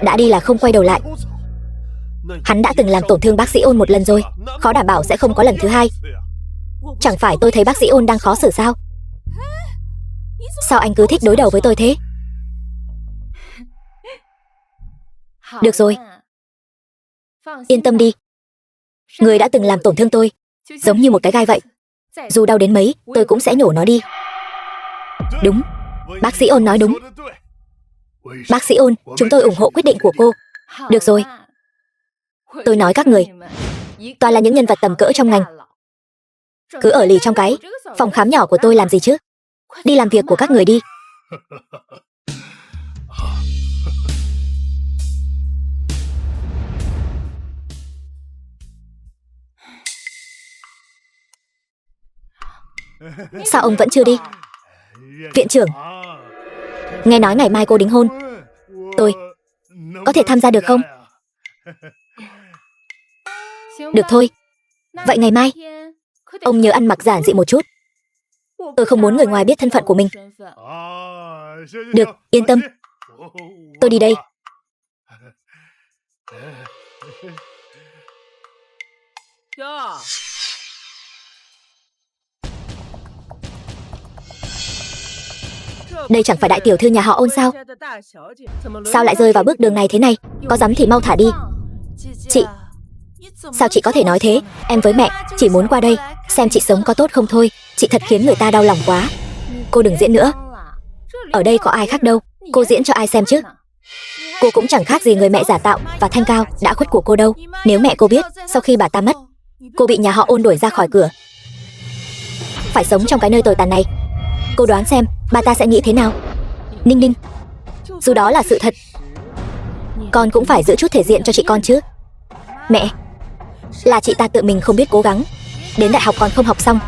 A: Đã đi là không quay đầu lại. Hắn đã từng làm tổn thương bác sĩ Ôn một lần rồi, khó đảm bảo sẽ không có lần thứ hai. Chẳng phải tôi thấy bác sĩ Ôn đang khó xử sao? Sao anh cứ thích đối đầu với tôi thế? Được rồi, yên tâm đi. Người đã từng làm tổn thương tôi giống như một cái gai vậy. Dù đau đến mấy, tôi cũng sẽ nhổ nó đi. Đúng, bác sĩ Ôn nói đúng. Bác sĩ Ôn, chúng tôi ủng hộ quyết định của cô. Được rồi. Tôi nói các người toàn là những nhân vật tầm cỡ trong ngành. Cứ ở lì trong cái phòng khám nhỏ của tôi làm gì chứ? Đi làm việc của các người đi. Sao ông vẫn chưa đi? Viện trưởng, nghe nói ngày mai cô đính hôn, tôi có thể tham gia được không? Được thôi. Vậy ngày mai ông nhớ ăn mặc giản dị một chút. Tôi không muốn người ngoài biết thân phận của mình. Được, yên tâm. Tôi đi đây. Đây chẳng phải đại tiểu thư nhà họ Ôn sao? Sao lại rơi vào bước đường này thế này? Có dám thì mau thả đi. Chị, sao chị có thể nói thế? Em với mẹ chỉ muốn qua đây xem chị sống có tốt không thôi. Chị thật khiến người ta đau lòng quá. Cô đừng diễn nữa. Ở đây có ai khác đâu. Cô diễn cho ai xem chứ? Cô cũng chẳng khác gì người mẹ giả tạo và thanh cao đã khuất của cô đâu. Nếu mẹ cô biết sau khi bà ta mất, cô bị nhà họ Ôn đuổi ra khỏi cửa, phải sống trong cái nơi tồi tàn này, cô đoán xem bà ta sẽ nghĩ thế nào? Ninh Ninh, dù đó là sự thật, con cũng phải giữ chút thể diện cho chị con chứ. Mẹ, là chị ta tự mình không biết cố gắng, đến đại học còn không học xong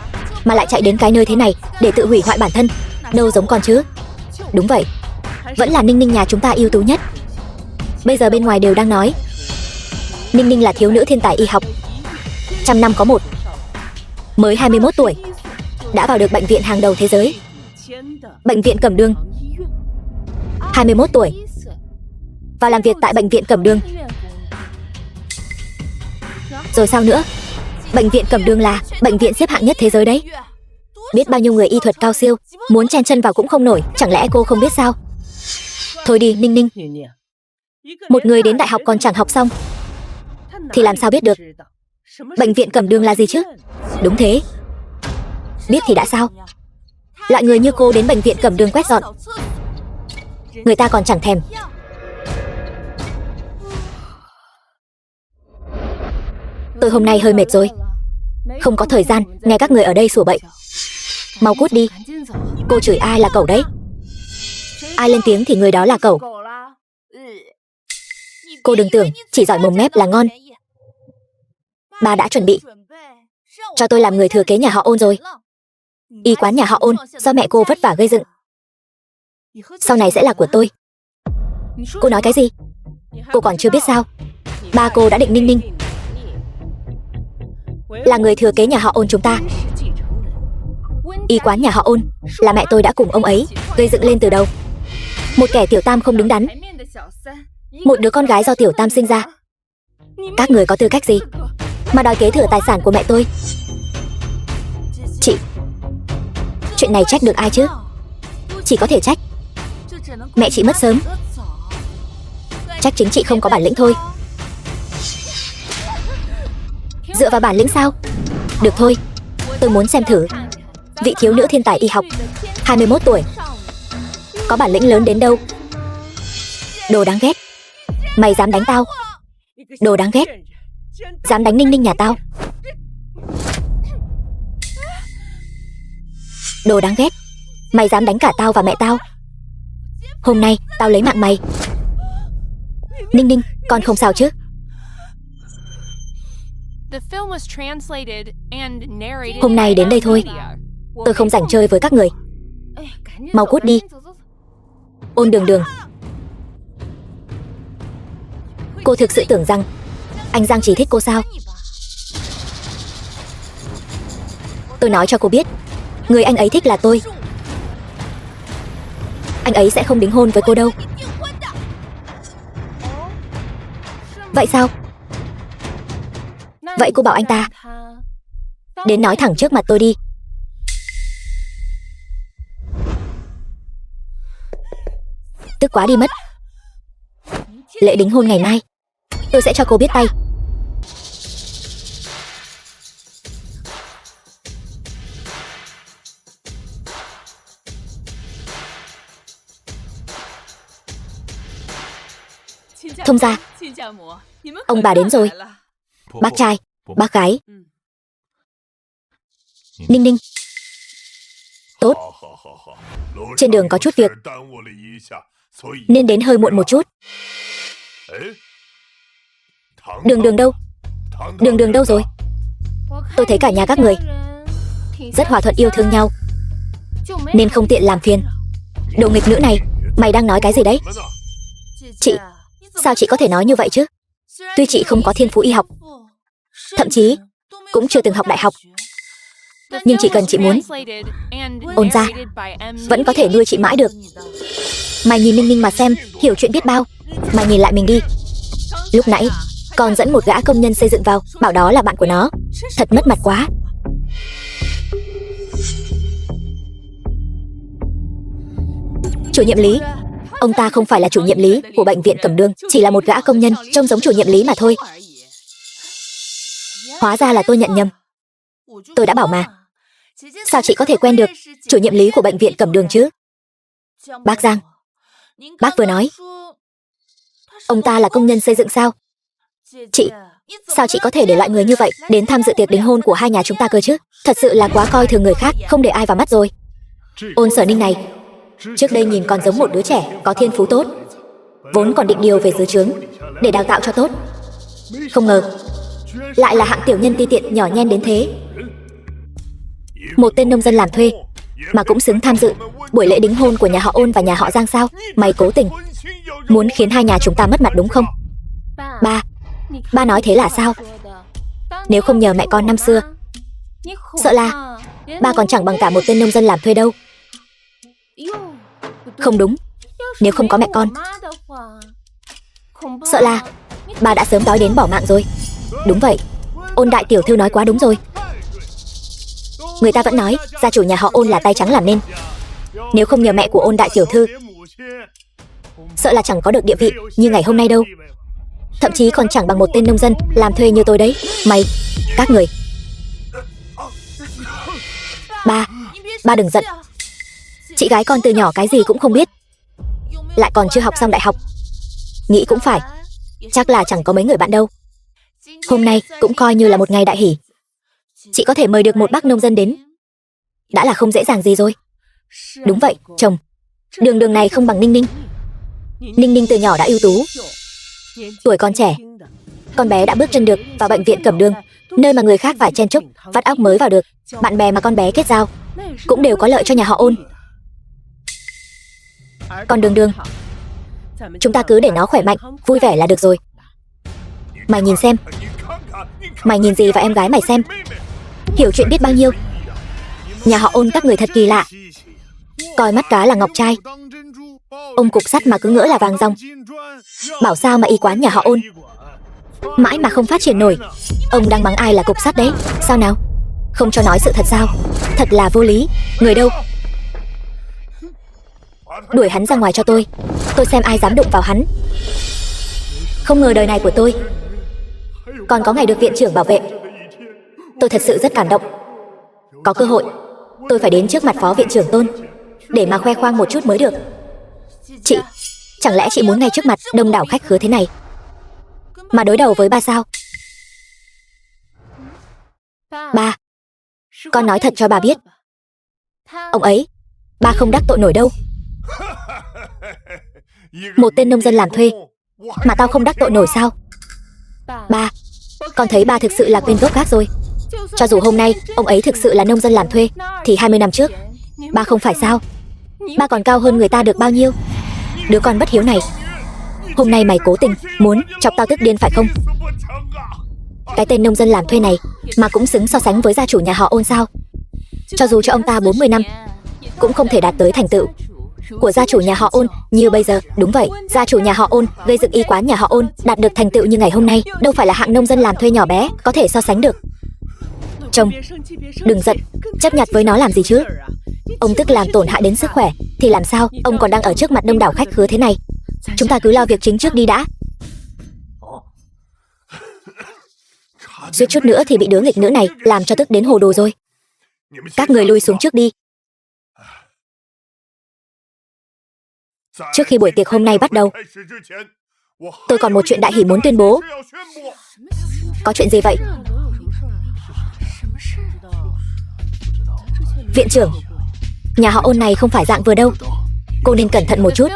A: mà lại chạy đến cái nơi thế này để tự hủy hoại bản thân. Đâu giống con chứ. Đúng vậy, vẫn là Ninh Ninh nhà chúng ta ưu tú nhất. Bây giờ bên ngoài đều đang nói Ninh Ninh là thiếu nữ thiên tài y học, trăm năm có một. Mới 21 tuổi đã vào được bệnh viện hàng đầu thế giới, bệnh viện Cẩm Đương. 21 tuổi vào làm việc tại bệnh viện Cẩm Đương. Rồi sao nữa? Bệnh viện Cẩm Đương là bệnh viện xếp hạng nhất thế giới đấy. Biết bao nhiêu người y thuật cao siêu muốn chen chân vào cũng không nổi. Chẳng lẽ cô không biết sao? Thôi đi Ninh Ninh, một người đến đại học còn chẳng học xong thì làm sao biết được bệnh viện Cẩm Đương là gì chứ? Đúng thế. Biết thì đã sao? Loại người như cô đến bệnh viện Cẩm Đương quét dọn, người ta còn chẳng thèm. Tôi hôm nay hơi mệt rồi, không có thời gian nghe các người ở đây sủa bậy. Mau cút đi. Cô chửi ai là cẩu đấy? Ai lên tiếng thì người đó là cẩu. Cô đừng tưởng chỉ giỏi mồm mép là ngon. Bà đã chuẩn bị cho tôi làm người thừa kế nhà họ Ôn rồi. Y quán nhà họ Ôn do mẹ cô vất vả gây dựng, sau này sẽ là của tôi. Cô nói cái gì? Cô còn chưa biết sao? Ba cô đã định Ninh Ninh là người thừa kế nhà họ Ôn chúng ta. Y quán nhà họ Ôn là mẹ tôi đã cùng ông ấy gây dựng lên từ đầu. Một kẻ tiểu tam không đứng đắn, một đứa con gái do tiểu tam sinh ra. Các người có tư cách gì mà đòi kế thừa tài sản của mẹ tôi? Chị, chuyện này trách được ai chứ? Chỉ có thể trách mẹ chị mất sớm. Trách chính chị không có bản lĩnh thôi. Dựa vào bản lĩnh sao? Được thôi, tôi muốn xem thử vị thiếu nữ thiên tài y học 21 tuổi có bản lĩnh lớn đến đâu. Đồ đáng ghét, mày dám đánh tao? Đồ đáng ghét, dám đánh Ninh Ninh nhà tao? Đồ đáng ghét, mày dám đánh cả tao và mẹ tao? Hôm nay tao lấy mạng mày. Ninh Ninh, con không sao chứ? Hôm nay đến đây thôi. Tôi không rảnh chơi với các người. Mau cút đi. Ôn Đường Đường, cô thực sự tưởng rằng anh Giang chỉ thích cô sao? Tôi nói cho cô biết, người anh ấy thích là tôi. Anh ấy sẽ không đính hôn với cô đâu. Vậy sao? Vậy cô bảo anh ta đến nói thẳng trước mặt tôi đi. Tức quá đi mất. Lễ đính hôn ngày mai, tôi sẽ cho cô biết tay. Thông gia, ông bà đến rồi. Bác trai, bác gái. Ninh Ninh, tốt. Trên đường có chút việc nên đến hơi muộn một chút. Đường Đường đâu? Đường Đường đâu rồi? Tôi thấy cả nhà các người rất hòa thuận yêu thương nhau nên không tiện làm phiền. Đồ nghịch nữ này, mày đang nói cái gì đấy? Chị, sao chị có thể nói như vậy chứ? Tuy chị không có thiên phú y học, thậm chí cũng chưa từng học đại học, nhưng chỉ cần chị muốn, Ôn gia vẫn có thể nuôi chị mãi được. Mày nhìn Ninh Ninh mà xem, hiểu chuyện biết bao. Mày nhìn lại mình đi. Lúc nãy còn dẫn một gã công nhân xây dựng vào, bảo đó là bạn của nó. Thật mất mặt quá. Chủ nhiệm Lý, ông ta không phải là chủ nhiệm Lý của bệnh viện Cẩm Đường, chỉ là một gã công nhân trông giống chủ nhiệm Lý mà thôi. Hóa ra là tôi nhận nhầm. Tôi đã bảo mà. Sao chị có thể quen được chủ nhiệm Lý của bệnh viện Cẩm Đường chứ? Bác Giang, bác vừa nói ông ta là công nhân xây dựng sao? Chị, sao chị có thể để loại người như vậy đến tham dự tiệc đính hôn của hai nhà chúng ta cơ chứ? Thật sự là quá coi thường người khác, không để ai vào mắt rồi. Ôn Sở Ninh này, trước đây nhìn còn giống một đứa trẻ có thiên phú tốt, vốn còn định điều về dưới trướng để đào tạo cho tốt. Không ngờ lại là hạng tiểu nhân ti tiện nhỏ nhen đến thế. Một tên nông dân làm thuê mà cũng xứng tham dự buổi lễ đính hôn của nhà họ Ôn và nhà họ Giang sao? Mày cố tình muốn khiến hai nhà chúng ta mất mặt đúng không? Ba nói thế là sao? Nếu không nhờ mẹ con năm xưa, sợ là ba còn chẳng bằng cả một tên nông dân làm thuê đâu. Không đúng, nếu không có mẹ con, sợ là ba đã sớm đói đến bỏ mạng rồi. Đúng vậy, Ôn đại tiểu thư nói quá đúng rồi. Người ta vẫn nói gia chủ nhà họ Ôn là tay trắng làm nên. Nếu không nhờ mẹ của Ôn đại tiểu thư, sợ là chẳng có được địa vị như ngày hôm nay đâu. Thậm chí còn chẳng bằng một tên nông dân làm thuê như tôi đấy. Các người. Ba đừng giận. Chị gái con từ nhỏ cái gì cũng không biết, lại còn chưa học xong đại học. Nghĩ cũng phải, chắc là chẳng có mấy người bạn đâu. Hôm nay cũng coi như là một ngày đại hỷ. Chị có thể mời được một bác nông dân đến đã là không dễ dàng gì rồi. Đúng vậy, chồng. Đường Đường này không bằng Ninh Ninh. Ninh Ninh từ nhỏ đã ưu tú, tuổi còn trẻ, con bé đã bước chân được vào bệnh viện Cẩm Đường, nơi mà người khác phải chen chúc vắt óc mới vào được. Bạn bè mà con bé kết giao cũng đều có lợi cho nhà họ Ôn. Còn Đường Đường Chúng ta cứ để nó khỏe mạnh, vui vẻ là được rồi. Mày nhìn xem. Mày nhìn gì vào em gái mày xem. Hiểu chuyện biết bao nhiêu. Nhà họ Ôn các người thật kỳ lạ. Coi mắt cá là ngọc trai, ôm cục sắt mà cứ ngỡ là vàng ròng. Bảo sao mà y quán nhà họ Ôn mãi mà không phát triển nổi. Ông đang mắng ai là cục sắt đấy? Sao nào? Không cho nói sự thật sao? Thật là vô lý. Người đâu? Đuổi hắn ra ngoài cho tôi. Tôi xem ai dám đụng vào hắn. Không ngờ đời này của tôi còn có ngày được viện trưởng bảo vệ. Tôi thật sự rất cảm động. Có cơ hội tôi phải đến trước mặt phó viện trưởng Tôn để mà khoe khoang một chút mới được. Chị, chẳng lẽ chị muốn ngay trước mặt đông đảo khách khứa thế này mà đối đầu với ba sao? Ba, con nói thật cho bà biết, ông ấy ba không đắc tội nổi đâu. Một tên nông dân làm thuê mà tao không đắc tội nổi sao? Ba, con thấy ba thực sự là quên gốc gác rồi. Cho dù hôm nay ông ấy thực sự là nông dân làm thuê thì 20 năm trước ba không phải sao? Ba còn cao hơn người ta được bao nhiêu? Đứa con bất hiếu này, hôm nay mày cố tình muốn chọc tao tức điên phải không? Cái tên nông dân làm thuê này mà cũng xứng so sánh với gia chủ nhà họ Ôn sao? Cho dù cho ông ta 40 năm cũng không thể đạt tới thành tựu của gia chủ nhà họ Ôn như bây giờ. Đúng vậy, gia chủ nhà họ Ôn gây dựng y quán nhà họ Ôn đạt được thành tựu như ngày hôm nay đâu phải là hạng nông dân làm thuê nhỏ bé có thể so sánh được. Chồng, đừng giận, chấp nhặt với nó làm gì chứ? Ông tức làm tổn hại đến sức khỏe thì làm sao? Ông còn đang ở trước mặt đông đảo khách khứa thế này. Chúng ta cứ lo việc chính trước đi đã. Suýt chút nữa thì bị đứa nghịch nữ này làm cho tức đến hồ đồ rồi. Các người lui xuống trước đi. Trước khi buổi tiệc hôm nay bắt đầu, tôi còn một chuyện đại hỷ muốn tuyên bố. Có chuyện gì vậy? Viện trưởng, nhà họ Ôn này không phải dạng vừa đâu. Cô nên cẩn thận một chút.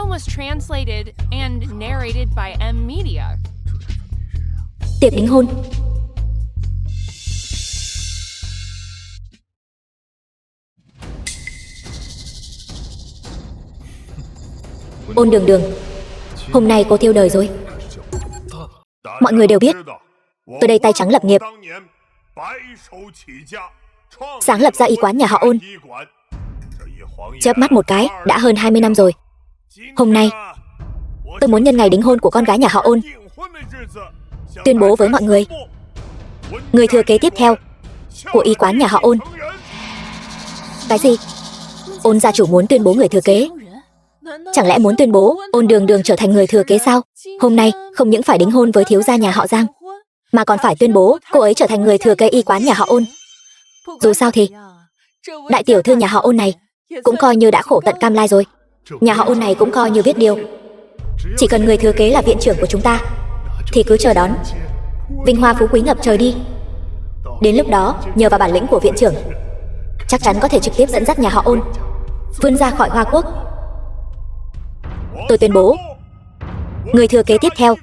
A: Tiệc đính hôn. Ôn Đường Đường, hôm nay cô tiêu đời rồi. Mọi người đều biết tôi đây tay trắng lập nghiệp, sáng lập ra y quán nhà họ Ôn. Chớp mắt một cái đã hơn 20 năm rồi. Hôm nay tôi muốn nhân ngày đính hôn của con gái nhà họ Ôn tuyên bố với mọi người, người thừa kế tiếp theo của y quán nhà họ Ôn. Cái gì? Ôn gia chủ muốn tuyên bố người thừa kế? Chẳng lẽ muốn tuyên bố Ôn Đường Đường trở thành người thừa kế sao? Hôm nay không những phải đính hôn với thiếu gia nhà họ Giang, mà còn phải tuyên bố cô ấy trở thành người thừa kế y quán nhà họ Ôn. Dù sao thì đại tiểu thư nhà họ Ôn này cũng coi như đã khổ tận cam lai rồi. Nhà họ Ôn này cũng coi như biết điều. Chỉ cần người thừa kế là viện trưởng của chúng ta thì cứ chờ đón, vinh hoa phú quý ngập trời đi. Đến lúc đó nhờ vào bản lĩnh của viện trưởng, chắc chắn có thể trực tiếp dẫn dắt nhà họ Ôn vươn ra khỏi Hoa Quốc. Tôi tuyên bố, người thừa kế tiếp theo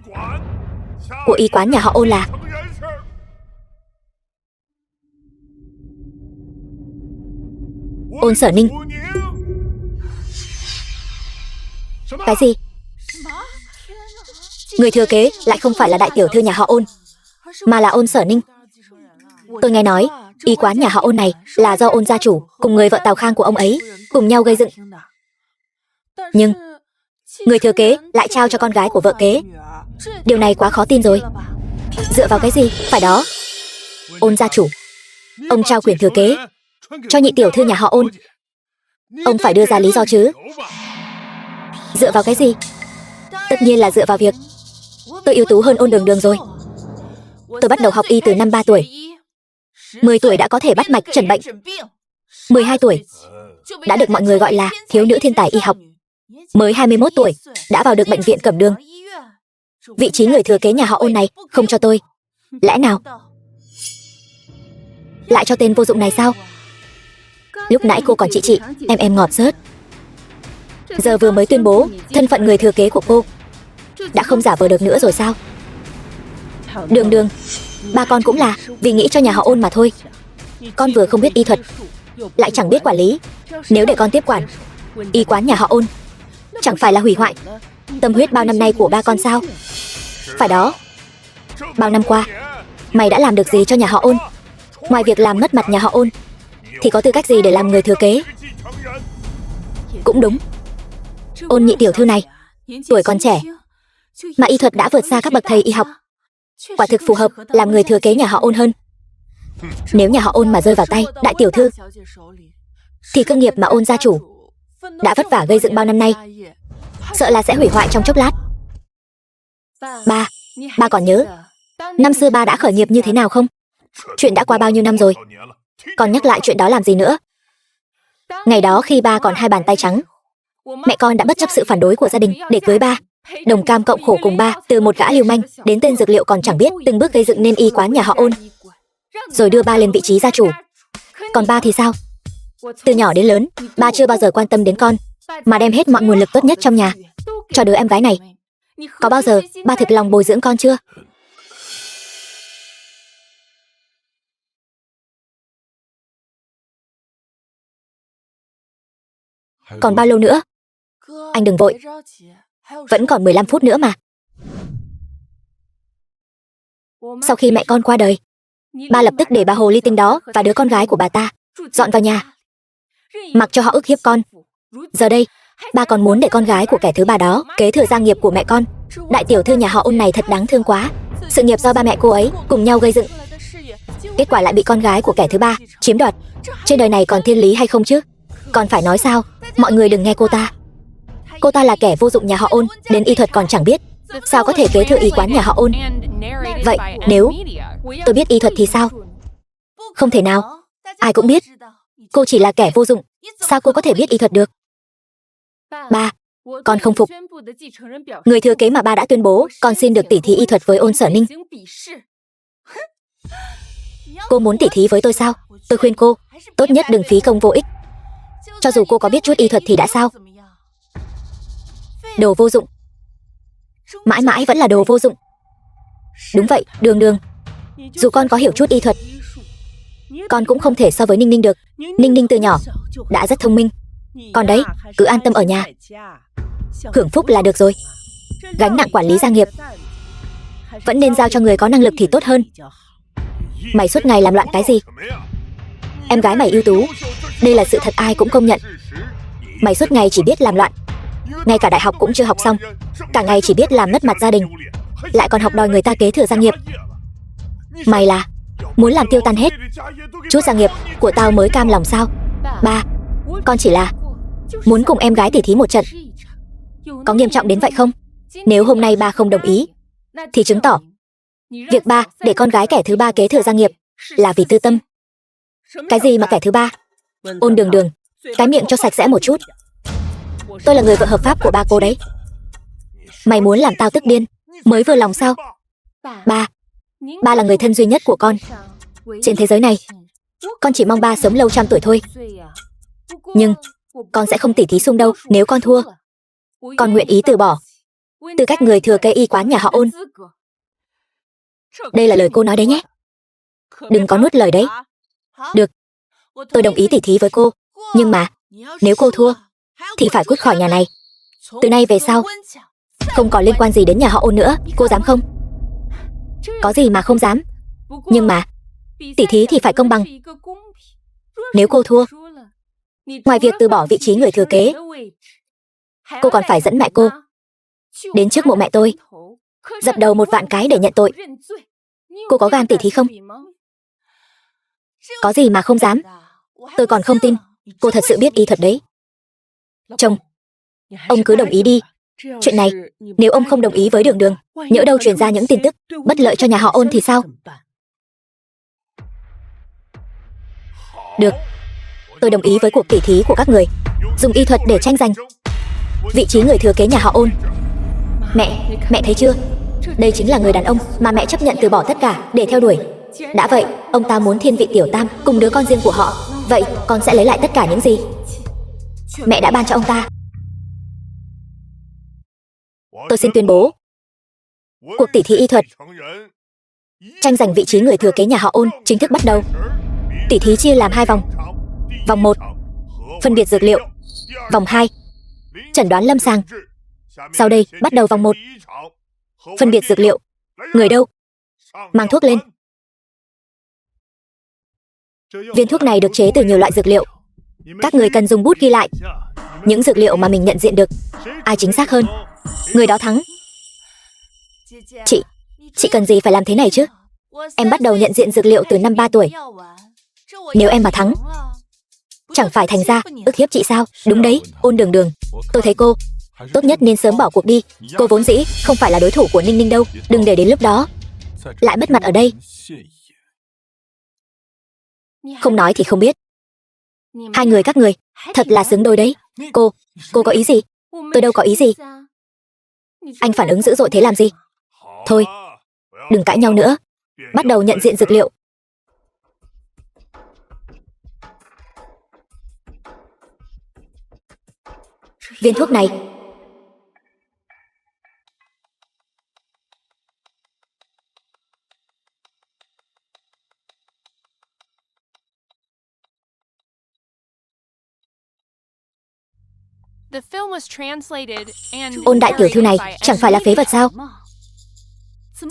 A: của y quán nhà họ Ôn là Ôn Sở Ninh. Cái gì? Người thừa kế lại không phải là đại tiểu thư nhà họ Ôn, mà là Ôn Sở Ninh. Tôi nghe nói y quán nhà họ Ôn này là do Ôn gia chủ cùng người vợ Tào Khang của ông ấy cùng nhau gây dựng. Nhưng người thừa kế lại trao cho con gái của vợ kế. Điều này quá khó tin rồi. Dựa vào cái gì? Phải đó, Ôn gia chủ, ông trao quyền thừa kế cho nhị tiểu thư nhà họ Ôn. Ông phải đưa ra lý do chứ. Dựa vào cái gì? Tất nhiên là dựa vào việc tôi ưu tú hơn Ôn Đường Đường rồi. Tôi bắt đầu học y từ năm 3 tuổi. 10 tuổi đã có thể bắt mạch chẩn bệnh. 12 tuổi đã được mọi người gọi là thiếu nữ thiên tài y học. Mới 21 tuổi đã vào được bệnh viện Cẩm Đường. Vị trí người thừa kế nhà họ Ôn này không cho tôi. Lẽ nào lại cho tên vô dụng này sao? Lúc nãy cô còn chị em ngọt rớt. Giờ vừa mới tuyên bố thân phận người thừa kế của cô, đã không giả vờ được nữa rồi sao? Đường Đường, ba con cũng là vì nghĩ cho nhà họ Ôn mà thôi. Con vừa không biết y thuật, lại chẳng biết quản lý. Nếu để con tiếp quản y quán nhà họ Ôn, chẳng phải là hủy hoại tâm huyết bao năm nay của ba con sao? Phải đó. Bao năm qua, mày đã làm được gì cho nhà họ Ôn? Ngoài việc làm mất mặt nhà họ Ôn, thì có tư cách gì để làm người thừa kế? Cũng đúng. Ôn nhị tiểu thư này, tuổi còn trẻ, mà y thuật đã vượt xa các bậc thầy y học. Quả thực phù hợp làm người thừa kế nhà họ Ôn hơn. Nếu nhà họ Ôn mà rơi vào tay đại tiểu thư, thì cơ nghiệp mà Ôn gia chủ đã vất vả gây dựng bao năm nay, sợ là sẽ hủy hoại trong chốc lát. Ba còn nhớ năm xưa ba đã khởi nghiệp như thế nào không? Chuyện đã qua bao nhiêu năm rồi, còn nhắc lại chuyện đó làm gì nữa? Ngày đó khi ba còn hai bàn tay trắng, mẹ con đã bất chấp sự phản đối của gia đình để cưới ba, đồng cam cộng khổ cùng ba, từ một gã lưu manh đến tên dược liệu còn chẳng biết, từng bước gây dựng nên y quán nhà họ Ôn, rồi đưa ba lên vị trí gia chủ. Còn ba thì sao? Từ nhỏ đến lớn, ba chưa bao giờ quan tâm đến con, mà đem hết mọi nguồn lực tốt nhất trong nhà cho đứa em gái này. Có bao giờ ba thực lòng bồi dưỡng con chưa? Còn bao lâu nữa? Anh đừng vội, vẫn còn 15 phút nữa mà. Sau khi mẹ con qua đời, ba lập tức để bà hồ ly tinh đó và đứa con gái của bà ta dọn vào nhà, mặc cho họ ức hiếp con. Giờ đây, ba còn muốn để con gái của kẻ thứ ba đó kế thừa gia nghiệp của mẹ con. Đại tiểu thư nhà họ Ôn này thật đáng thương quá. Sự nghiệp do ba mẹ cô ấy cùng nhau gây dựng, kết quả lại bị con gái của kẻ thứ ba chiếm đoạt. Trên đời này còn thiên lý hay không chứ? Còn phải nói sao? Mọi người đừng nghe cô ta. Cô ta là kẻ vô dụng nhà họ Ôn, đến y thuật còn chẳng biết, sao có thể kế thừa y quán nhà họ Ôn? Vậy nếu tôi biết y thuật thì sao? Không thể nào. Ai cũng biết cô chỉ là kẻ vô dụng, sao cô có thể biết y thuật được? Ba, con không phục. Người thừa kế mà ba đã tuyên bố con xin được tỉ thí y thuật với Ôn Sở Ninh. Cô muốn tỉ thí với tôi sao? Tôi khuyên cô tốt nhất đừng phí công vô ích. Cho dù cô có biết chút y thuật thì đã sao? Đồ vô dụng, mãi mãi vẫn là đồ vô dụng. Đúng vậy, Đường Đường, dù con có hiểu chút y thuật, con cũng không thể so với Ninh Ninh được. Ninh Ninh từ nhỏ đã rất thông minh. Con đấy, cứ an tâm ở nhà, hưởng phúc là được rồi. Gánh nặng quản lý gia nghiệp vẫn nên giao cho người có năng lực thì tốt hơn. Mày suốt ngày làm loạn cái gì? Em gái mày ưu tú, đây là sự thật ai cũng công nhận. Mày suốt ngày chỉ biết làm loạn, ngay cả đại học cũng chưa học xong, cả ngày chỉ biết làm mất mặt gia đình, lại còn học đòi người ta kế thừa gia nghiệp. Mày là muốn làm tiêu tan hết chút gia nghiệp của tao mới cam lòng sao? Ba, con chỉ là muốn cùng em gái tỉ thí một trận. Có nghiêm trọng đến vậy không? Nếu hôm nay ba không đồng ý, thì chứng tỏ việc ba để con gái kẻ thứ ba kế thừa gia nghiệp là vì tư tâm. Cái gì mà kẻ thứ ba? Ôn Đường Đường, cái miệng cho sạch sẽ một chút. Tôi là người vợ hợp pháp của ba cô đấy. Mày muốn làm tao tức điên mới vừa lòng sao? Ba là người thân duy nhất của con trên thế giới này. Con chỉ mong ba sống lâu trăm tuổi thôi. Nhưng con sẽ không tỉ thí xung đâu. Nếu con thua, con nguyện ý từ bỏ tư cách người thừa kế y quán nhà họ Ôn. Đây là lời cô nói đấy nhé, đừng có nuốt lời đấy. Được, tôi đồng ý tỉ thí với cô, nhưng mà nếu cô thua thì phải cút khỏi nhà này. Từ nay về sau không còn liên quan gì đến nhà họ Ôn nữa. Cô dám không? Có gì mà không dám. Nhưng mà tỉ thí thì phải công bằng. Nếu cô thua, ngoài việc từ bỏ vị trí người thừa kế, cô còn phải dẫn mẹ cô đến trước mộ mẹ tôi, dập đầu 1.000 cái để nhận tội. Cô có gan tỉ thí không? Có gì mà không dám. Tôi còn không tin cô thật sự biết y thuật đấy. Chồng, ông cứ đồng ý đi. Chuyện này, nếu ông không đồng ý với Đường Đường, nhỡ đâu truyền ra những tin tức bất lợi cho nhà họ Ôn thì sao? Được, tôi đồng ý với cuộc tỉ thí của các người, dùng y thuật để tranh giành vị trí người thừa kế nhà họ Ôn. Mẹ thấy chưa? Đây chính là người đàn ông mà mẹ chấp nhận từ bỏ tất cả để theo đuổi. Đã vậy, ông ta muốn thiên vị tiểu tam cùng đứa con riêng của họ. Vậy con sẽ lấy lại tất cả những gì mẹ đã ban cho ông ta. Tôi xin tuyên bố, cuộc tỉ thí y thuật tranh giành vị trí người thừa kế nhà họ Ôn chính thức bắt đầu. Tỉ thí chia làm 2 vòng. Vòng 1, phân biệt dược liệu. Vòng 2, chẩn đoán lâm sàng. Sau đây, bắt đầu vòng 1. Phân biệt dược liệu. Người đâu? Mang thuốc lên. Viên thuốc này được chế từ nhiều loại dược liệu. Các người cần dùng bút ghi lại những dược liệu mà mình nhận diện được. Ai chính xác hơn, người đó thắng. Chị cần gì phải làm thế này chứ? Em bắt đầu nhận diện dược liệu từ năm 3 tuổi. Nếu em mà thắng, chẳng phải thành ra ức hiếp chị sao? Đúng đấy, Ôn Đường Đường. Tôi thấy cô tốt nhất nên sớm bỏ cuộc đi. Cô vốn dĩ không phải là đối thủ của Ninh Ninh đâu. Đừng để đến lúc đó lại mất mặt ở đây. Không nói thì không biết. Hai người các người thật là xứng đôi đấy. Cô có ý gì? Tôi đâu có ý gì. Anh phản ứng dữ dội thế làm gì? Thôi, đừng cãi nhau nữa. Bắt đầu nhận diện dược liệu. Viên thuốc này Ôn đại tiểu thư này chẳng phải là phế vật sao?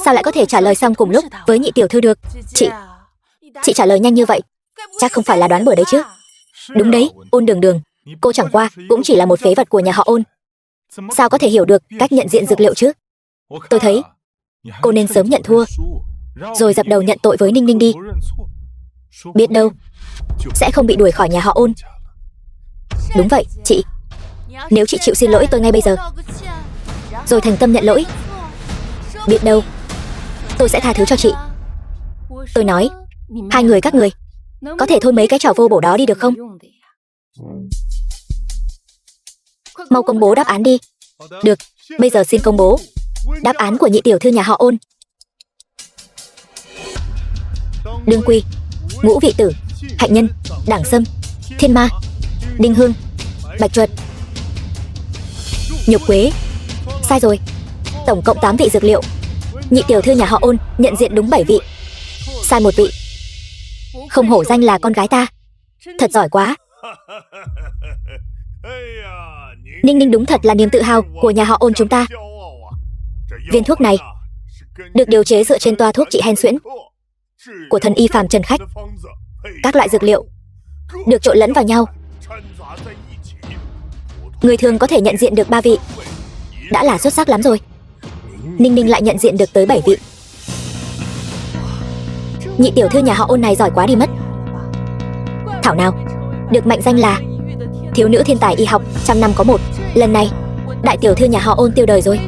A: Sao lại có thể trả lời xong cùng lúc với nhị tiểu thư được? Chị trả lời nhanh như vậy, chắc không phải là đoán bừa đấy chứ? Đúng đấy, Ôn Đường Đường. Cô chẳng qua cũng chỉ là một phế vật của nhà họ Ôn. Sao có thể hiểu được cách nhận diện dược liệu chứ? Tôi thấy cô nên sớm nhận thua, rồi dập đầu nhận tội với Ninh Ninh đi. Biết đâu sẽ không bị đuổi khỏi nhà họ Ôn. Đúng vậy, chị. Nếu chị chịu xin lỗi tôi ngay bây giờ, rồi thành tâm nhận lỗi, biết đâu tôi sẽ tha thứ cho chị. Tôi nói, hai người các người có thể thôi mấy cái trò vô bổ đó đi được không? Mau công bố đáp án đi. Được, bây giờ xin công bố đáp án của nhị tiểu thư nhà họ Ôn. Đương Quy, Ngũ Vị Tử, Hạnh Nhân, Đảng Sâm, Thiên Ma, Đinh Hương, Bạch Chuột, Nhục Quế. Sai rồi. Tổng cộng 8 vị dược liệu. Nhị tiểu thư nhà họ Ôn nhận diện đúng 7 vị, sai 1 vị. Không hổ danh là con gái ta, thật giỏi quá. Ninh Ninh đúng thật là niềm tự hào của nhà họ Ôn chúng ta. Viên thuốc này được điều chế dựa trên toa thuốc trị hen suyễn của thần y phàm Trần Khách. Các loại dược liệu được trộn lẫn vào nhau. Người thường có thể nhận diện được 3 vị đã là xuất sắc lắm rồi. Ninh Ninh lại nhận diện được tới 7 vị. Nhị tiểu thư nhà họ Ôn này giỏi quá đi mất. Thảo nào được mệnh danh là thiếu nữ thiên tài y học 100 năm có một. Lần này đại tiểu thư nhà họ Ôn tiêu đời rồi.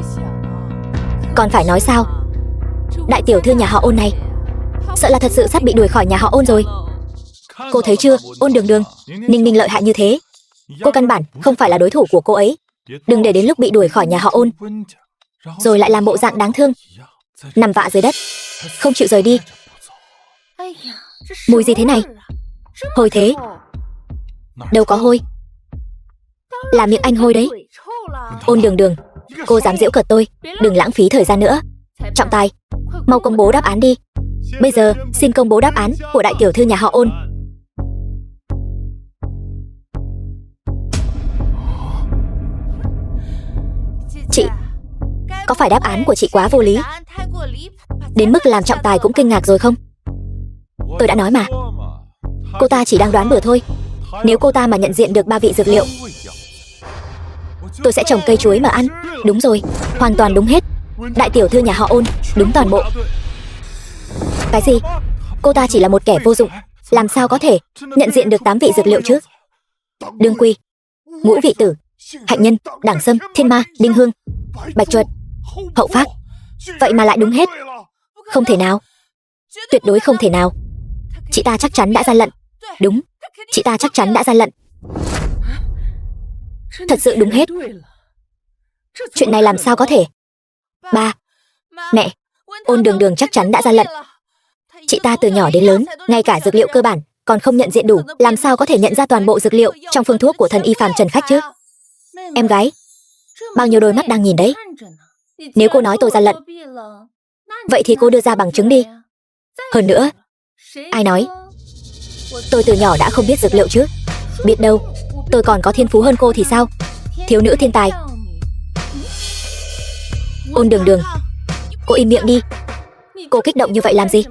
A: Còn phải nói sao? Đại tiểu thư nhà họ Ôn này sợ là thật sự sắp bị đuổi khỏi nhà họ Ôn rồi. Cô thấy chưa, Ôn Đường Đường, Ninh Ninh lợi hại như thế, cô căn bản không phải là đối thủ của cô ấy. Đừng để đến lúc bị đuổi khỏi nhà họ Ôn rồi lại làm bộ dạng đáng thương, nằm vạ dưới đất, không chịu rời đi. Mùi gì thế này? Hôi thế. Đâu có hôi, là miệng anh hôi đấy. Ôn Đường Đường, cô dám giễu cợt tôi, đừng lãng phí thời gian nữa. Trọng tài, mau công bố đáp án đi. Bây giờ xin công bố đáp án của đại tiểu thư nhà họ Ôn. Chị, có phải đáp án của chị quá vô lý đến mức làm trọng tài cũng kinh ngạc rồi không? Tôi đã nói mà, cô ta chỉ đang đoán bừa thôi. Nếu cô ta mà nhận diện được 3 vị dược liệu, tôi sẽ trồng cây chuối mà ăn. Đúng rồi, hoàn toàn đúng hết. Đại tiểu thư nhà họ Ôn đúng toàn bộ. Cái gì? Cô ta chỉ là một kẻ vô dụng, làm sao có thể nhận diện được 8 vị dược liệu chứ? Đương Quy, Ngũ Vị Tử, Hạnh Nhân, Đảng Sâm, Thiên Ma, Đinh Hương, Bạch Chuột, Hậu Phác, vậy mà lại đúng hết. Không thể nào, tuyệt đối không thể nào. Chị ta chắc chắn đã gian lận. Đúng, chị ta chắc chắn đã gian lận. Thật sự đúng hết. Chuyện này làm sao có thể? Ba, mẹ, Ôn Đường Đường chắc chắn đã gian lận. Chị ta từ nhỏ đến lớn, ngay cả dược liệu cơ bản còn không nhận diện đủ, làm sao có thể nhận ra toàn bộ dược liệu trong phương thuốc của thần y phàm Trần Khách chứ? Em gái, bao nhiêu đôi mắt đang nhìn đấy. Nếu cô nói tôi gian lận, vậy thì cô đưa ra bằng chứng đi. Hơn nữa, ai nói tôi từ nhỏ đã không biết dược liệu chứ? Biết đâu tôi còn có thiên phú hơn cô thì sao? Thiếu nữ thiên tài. Ôn Đường Đường, cô im miệng đi. Cô kích động như vậy làm gì?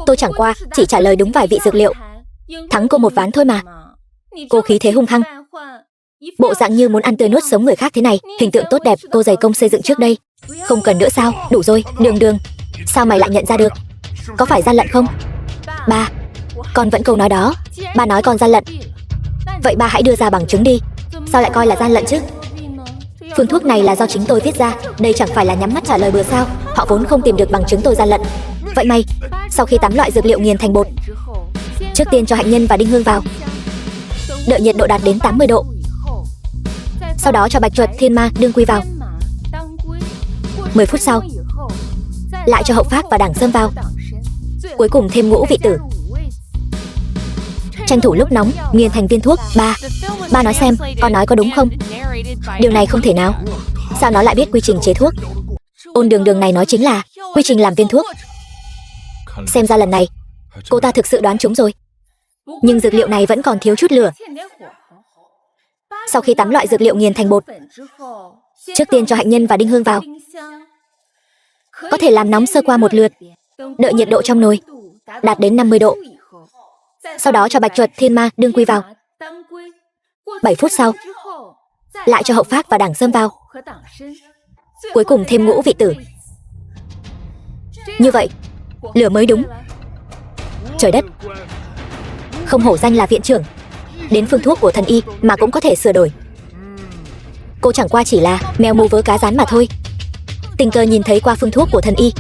A: Tôi chẳng qua chỉ trả lời đúng vài vị dược liệu, thắng cô một ván thôi mà. Cô khí thế hung hăng, bộ dạng như muốn ăn tươi nuốt sống người khác thế này, hình tượng tốt đẹp cô dày công xây dựng trước đây. Không cần nữa sao? Đủ rồi. Đường Đường, sao mày lại nhận ra được? Có phải gian lận không? Ba, con vẫn câu nói đó. Ba nói con gian lận. Vậy ba hãy đưa ra bằng chứng đi. Sao lại coi là gian lận chứ? Phương thuốc này là do chính tôi viết ra. Đây chẳng phải là nhắm mắt trả lời bừa sao? Họ vốn không tìm được bằng chứng tôi gian lận. Vậy mày, sau khi 8 loại dược liệu nghiền thành bột, trước tiên cho hạnh nhân và đinh hương vào, đợi nhiệt độ đạt đến 80 độ. Sau đó cho bạch chuột, thiên ma, đương quy vào. 10 phút sau, lại cho hậu phát và đảng sâm vào. Cuối cùng thêm ngũ vị tử. Tranh thủ lúc nóng, nghiền thành viên thuốc. Ba nói xem, con nói có đúng không? Điều này không thể nào. Sao nó lại biết quy trình chế thuốc? Ôn Đường Đường này nói chính là quy trình làm viên thuốc. Xem ra lần này cô ta thực sự đoán trúng rồi. Nhưng dược liệu này vẫn còn thiếu chút lửa. Sau khi 8 loại dược liệu nghiền thành bột, trước tiên cho hạnh nhân và đinh hương vào. Có thể làm nóng sơ qua một lượt, đợi nhiệt độ trong nồi đạt đến 50 độ. Sau đó cho bạch chuột, thiên ma, đương quy vào. 7 phút sau, lại cho hậu phát và đảng sâm vào. Cuối cùng thêm ngũ vị tử. Như vậy, lửa mới đúng. Trời đất, không hổ danh là viện trưởng, đến phương thuốc của thần y mà cũng có thể sửa đổi. Cô chẳng qua chỉ là mèo mù vớ cá rán mà thôi. Tình cờ nhìn thấy qua phương thuốc của thần y,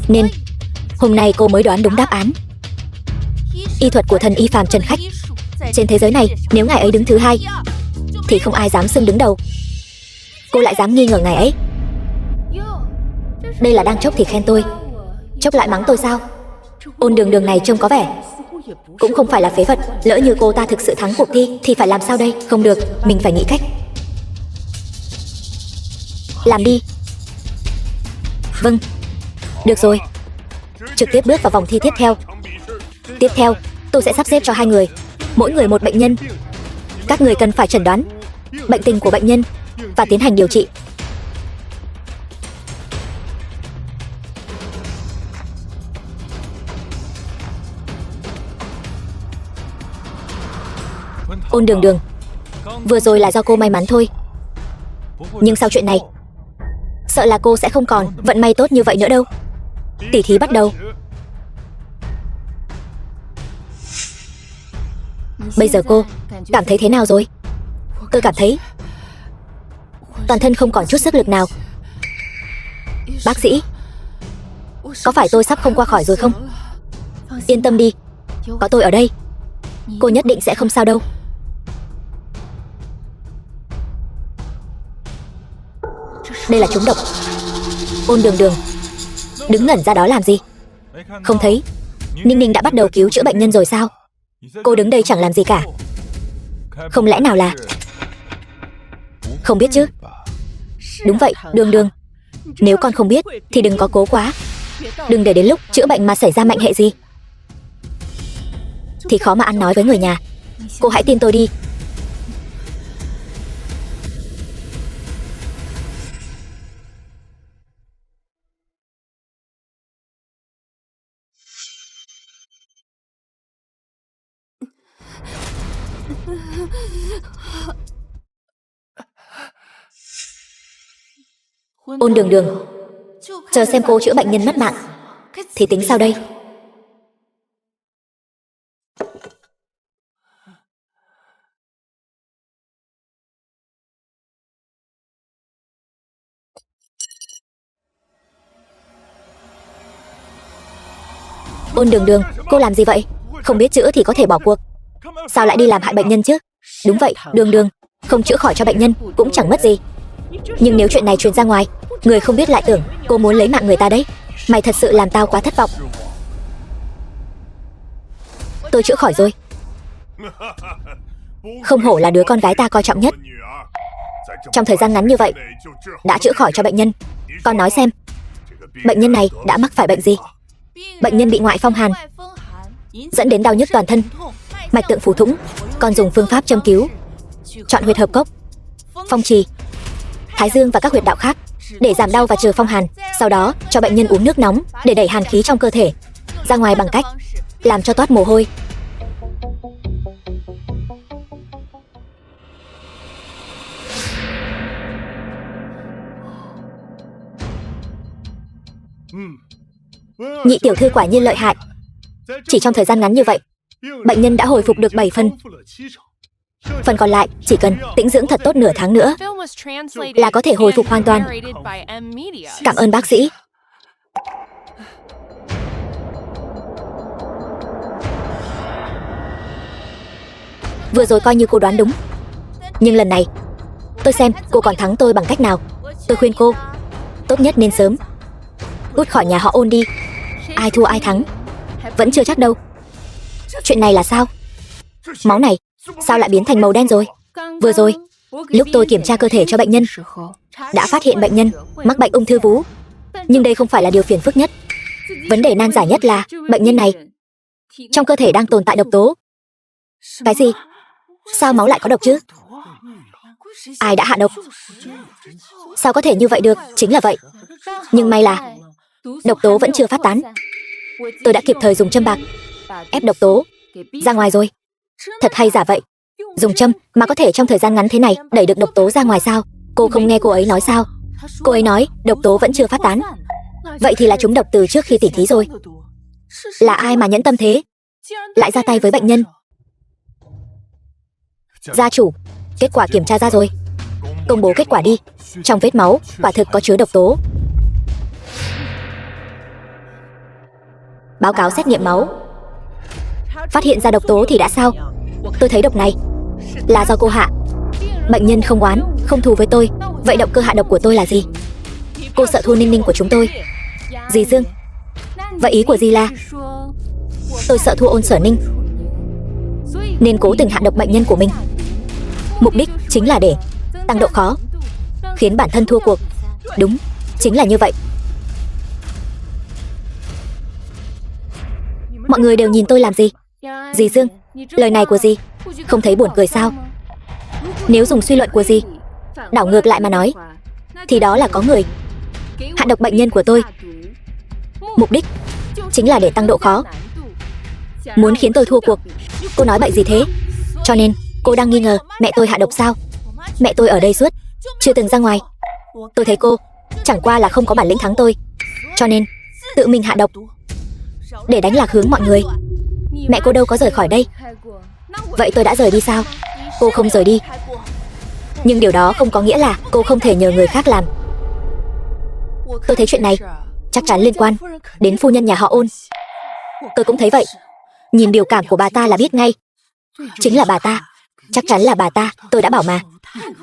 A: nên hôm nay cô mới đoán đúng đáp án. Y thuật của thần y Phàm Trần Khách, trên thế giới này nếu ngài ấy đứng thứ hai thì không ai dám xưng đứng đầu. Cô lại dám nghi ngờ ngài ấy. Đây là đang chốc thì khen tôi, chốc lại mắng tôi sao? Ôn Đường Đường này trông có vẻ cũng không phải là phế vật. Lỡ như cô ta thực sự thắng cuộc thi thì phải làm sao đây? Không được, mình phải nghĩ cách. Làm đi. Vâng, được rồi. Trực tiếp bước vào vòng thi tiếp theo. Tiếp theo, tôi sẽ sắp xếp cho 2 người, mỗi người một bệnh nhân. Các người cần phải chẩn đoán bệnh tình của bệnh nhân và tiến hành điều trị. Ôn Đường Đường, vừa rồi là do cô may mắn thôi. Nhưng sau chuyện này, sợ là cô sẽ không còn vận may tốt như vậy nữa đâu. Tỉ thí bắt đầu. Bây giờ cô cảm thấy thế nào rồi? Tôi cảm thấy toàn thân không còn chút sức lực nào. Bác sĩ, có phải tôi sắp không qua khỏi rồi không? Yên tâm đi, có tôi ở đây, cô nhất định sẽ không sao đâu. Đây là trúng độc. Ôn Đường Đường, đứng ngẩn ra đó làm gì? Không thấy Ninh Ninh đã bắt đầu cứu chữa bệnh nhân rồi sao? Cô đứng đây chẳng làm gì cả. Không lẽ nào là... Không biết chứ? Đúng vậy, Đường Đường, nếu con không biết thì đừng có cố quá. Đừng để đến lúc chữa bệnh mà xảy ra mệnh hệ gì thì khó mà ăn nói với người nhà. Cô hãy tin tôi đi. Ôn Đường Đường, chờ xem cô chữa bệnh nhân mất mạng thì tính sao đây? Ôn Đường Đường, cô làm gì vậy? Không biết chữa thì có thể bỏ cuộc, sao lại đi làm hại bệnh nhân chứ? Đúng vậy, Đường Đường, không chữa khỏi cho bệnh nhân cũng chẳng mất gì. Nhưng nếu chuyện này truyền ra ngoài, người không biết lại tưởng cô muốn lấy mạng người ta đấy. Mày thật sự làm tao quá thất vọng. Tôi chữa khỏi rồi. Không hổ là đứa con gái ta coi trọng nhất. Trong thời gian ngắn như vậy đã chữa khỏi cho bệnh nhân. Con nói xem, bệnh nhân này đã mắc phải bệnh gì? Bệnh nhân bị ngoại phong hàn dẫn đến đau nhức toàn thân, mạch tượng phù thủng. Con dùng phương pháp châm cứu, chọn huyệt hợp cốc, phong trì, thái dương và các huyệt đạo khác để giảm đau và trừ phong hàn. Sau đó cho bệnh nhân uống nước nóng để đẩy hàn khí trong cơ thể ra ngoài bằng cách làm cho toát mồ hôi. Nhị tiểu thư quả nhiên lợi hại. Chỉ trong thời gian ngắn như vậy, bệnh nhân đã hồi phục được 7 phần. Phần còn lại chỉ cần tĩnh dưỡng thật tốt nửa tháng nữa là có thể hồi phục hoàn toàn. Cảm ơn bác sĩ. Vừa rồi coi như cô đoán đúng, nhưng lần này tôi xem cô còn thắng tôi bằng cách nào. Tôi khuyên cô tốt nhất nên sớm cút khỏi nhà họ Ôn đi. Ai thua ai thắng vẫn chưa chắc đâu. Chuyện này là sao? Máu này sao lại biến thành màu đen rồi? Vừa rồi lúc tôi kiểm tra cơ thể cho bệnh nhân đã phát hiện bệnh nhân mắc bệnh ung thư vú. Nhưng đây không phải là điều phiền phức nhất. Vấn đề nan giải nhất là bệnh nhân này trong cơ thể đang tồn tại độc tố. Cái gì? Sao máu lại có độc chứ? Ai đã hạ độc? Sao có thể như vậy được? Chính là vậy. Nhưng may là độc tố vẫn chưa phát tán. Tôi đã kịp thời dùng châm bạc ép độc tố ra ngoài rồi. Thật hay giả vậy? Dùng châm mà có thể trong thời gian ngắn thế này đẩy được độc tố ra ngoài sao? Cô không nghe cô ấy nói sao? Cô ấy nói độc tố vẫn chưa phát tán. Vậy thì là chúng độc từ trước khi tỉ thí rồi. Là ai mà nhẫn tâm thế, lại ra tay với bệnh nhân? Gia chủ, kết quả kiểm tra ra rồi. Công bố kết quả đi. Trong vết máu quả thực có chứa độc tố. Báo cáo xét nghiệm máu. Phát hiện ra độc tố thì đã sao? Tôi thấy độc này là do cô hạ. Bệnh nhân không oán, không thù với tôi. Vậy động cơ hạ độc của tôi là gì? Cô sợ thua Ninh Ninh của chúng tôi. Dì Dương. Vậy ý của dì là tôi sợ thua Ôn Sở Ninh nên cố tình hạ độc bệnh nhân của mình. Mục đích chính là để tăng độ khó, khiến bản thân thua cuộc. Đúng, chính là như vậy. Mọi người đều nhìn tôi làm gì? Dì Dương, lời này của dì không thấy buồn cười sao? Nếu dùng suy luận của dì đảo ngược lại mà nói, thì đó là có người hạ độc bệnh nhân của tôi. Mục đích chính là để tăng độ khó, muốn khiến tôi thua cuộc. Cô nói bậy gì thế? Cho nên cô đang nghi ngờ mẹ tôi hạ độc sao? Mẹ tôi ở đây suốt, chưa từng ra ngoài. Tôi thấy cô chẳng qua là không có bản lĩnh thắng tôi, cho nên tự mình hạ độc để đánh lạc hướng mọi người. Mẹ cô đâu có rời khỏi đây. Vậy tôi đã rời đi sao? Cô không rời đi, nhưng điều đó không có nghĩa là cô không thể nhờ người khác làm. Tôi thấy chuyện này chắc chắn liên quan đến phu nhân nhà họ Ôn. Tôi cũng thấy vậy. Nhìn biểu cảm của bà ta là biết ngay. Chính là bà ta. Chắc chắn là bà ta. Tôi đã bảo mà.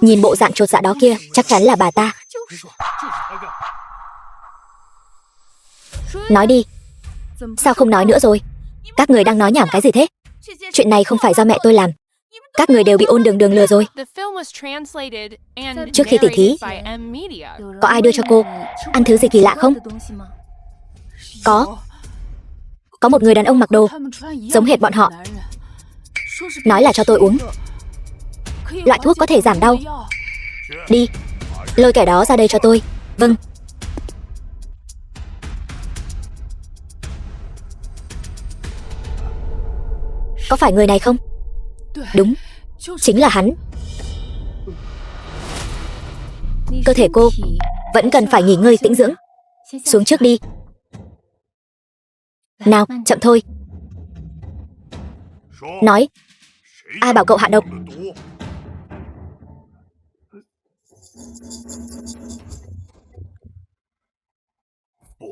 A: Nhìn bộ dạng chột dạ đó kia, chắc chắn là bà ta. Nói đi. Sao không nói nữa rồi? Các người đang nói nhảm cái gì thế? Chuyện này không phải do mẹ tôi làm. Các người đều bị Ôn Đường Đường lừa rồi. Trước khi tỉ thí, có ai đưa cho cô ăn thứ gì kỳ lạ không? Có một người đàn ông mặc đồ giống hệt bọn họ, nói là cho tôi uống loại thuốc có thể giảm đau. Đi, lôi kẻ đó ra đây cho tôi. Vâng. Có phải người này không? Đúng, chính là hắn. Cơ thể cô vẫn cần phải nghỉ ngơi tĩnh dưỡng. Xuống trước đi. Nào, chậm thôi. Nói, ai bảo cậu hạ độc?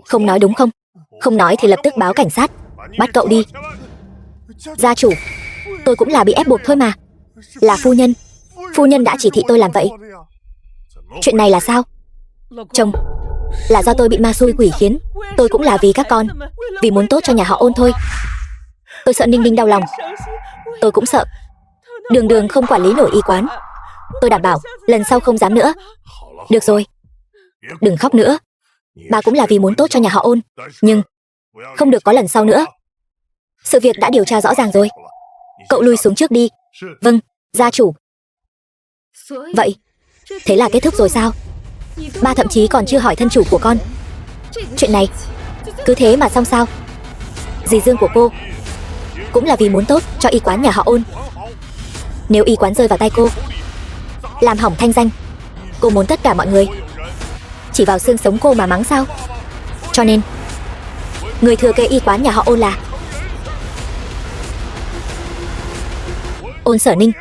A: Không nói đúng không? Không nói thì lập tức báo cảnh sát, bắt cậu đi. Gia chủ, tôi cũng là bị ép buộc thôi mà. Là phu nhân đã chỉ thị tôi làm vậy. Chuyện này là sao? Chồng, là do tôi bị ma xui quỷ khiến. Tôi cũng là vì các con, vì muốn tốt cho nhà họ Ôn thôi. Tôi sợ Ninh Ninh đau lòng. Tôi cũng sợ Đường Đường không quản lý nổi y quán. Tôi đảm bảo lần sau không dám nữa. Được rồi, đừng khóc nữa. Bà cũng là vì muốn tốt cho nhà họ Ôn, nhưng không được có lần sau nữa. Sự việc đã điều tra rõ ràng rồi. Cậu lui xuống trước đi. Vâng, gia chủ. Vậy, thế là kết thúc rồi sao? Ba thậm chí còn chưa hỏi thân chủ của con. Chuyện này cứ thế mà xong sao? Dì Dương của cô cũng là vì muốn tốt cho y quán nhà họ Ôn. Nếu y quán rơi vào tay cô, làm hỏng thanh danh, cô muốn tất cả mọi người chỉ vào xương sống cô mà mắng sao? Cho nên người thừa kế y quán nhà họ Ôn là Ôn Sở Ninh.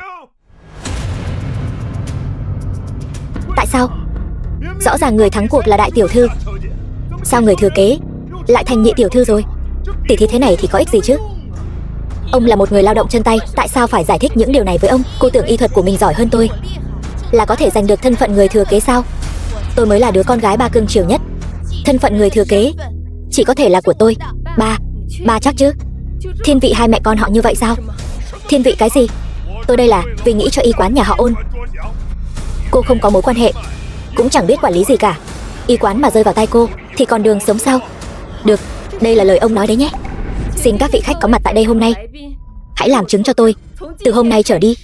A: Tại sao? Rõ ràng người thắng cuộc là đại tiểu thư, sao người thừa kế lại thành nhị tiểu thư rồi? Tỉ thí thế này thì có ích gì chứ? Ông là một người lao động chân tay, tại sao phải giải thích những điều này với ông? Cô tưởng y thuật của mình giỏi hơn tôi là có thể giành được thân phận người thừa kế sao? Tôi mới là đứa con gái ba cưng chiều nhất. Thân phận người thừa kế chỉ có thể là của tôi. Ba chắc chứ? Thiên vị hai mẹ con họ như vậy sao? Thiên vị cái gì? Tôi đây là vì nghĩ cho y quán nhà họ Ôn. Cô không có mối quan hệ, cũng chẳng biết quản lý gì cả. Y quán mà rơi vào tay cô thì còn đường sống sao? Được, đây là lời ông nói đấy nhé. Xin các vị khách có mặt tại đây hôm nay hãy làm chứng cho tôi. Từ hôm nay trở đi,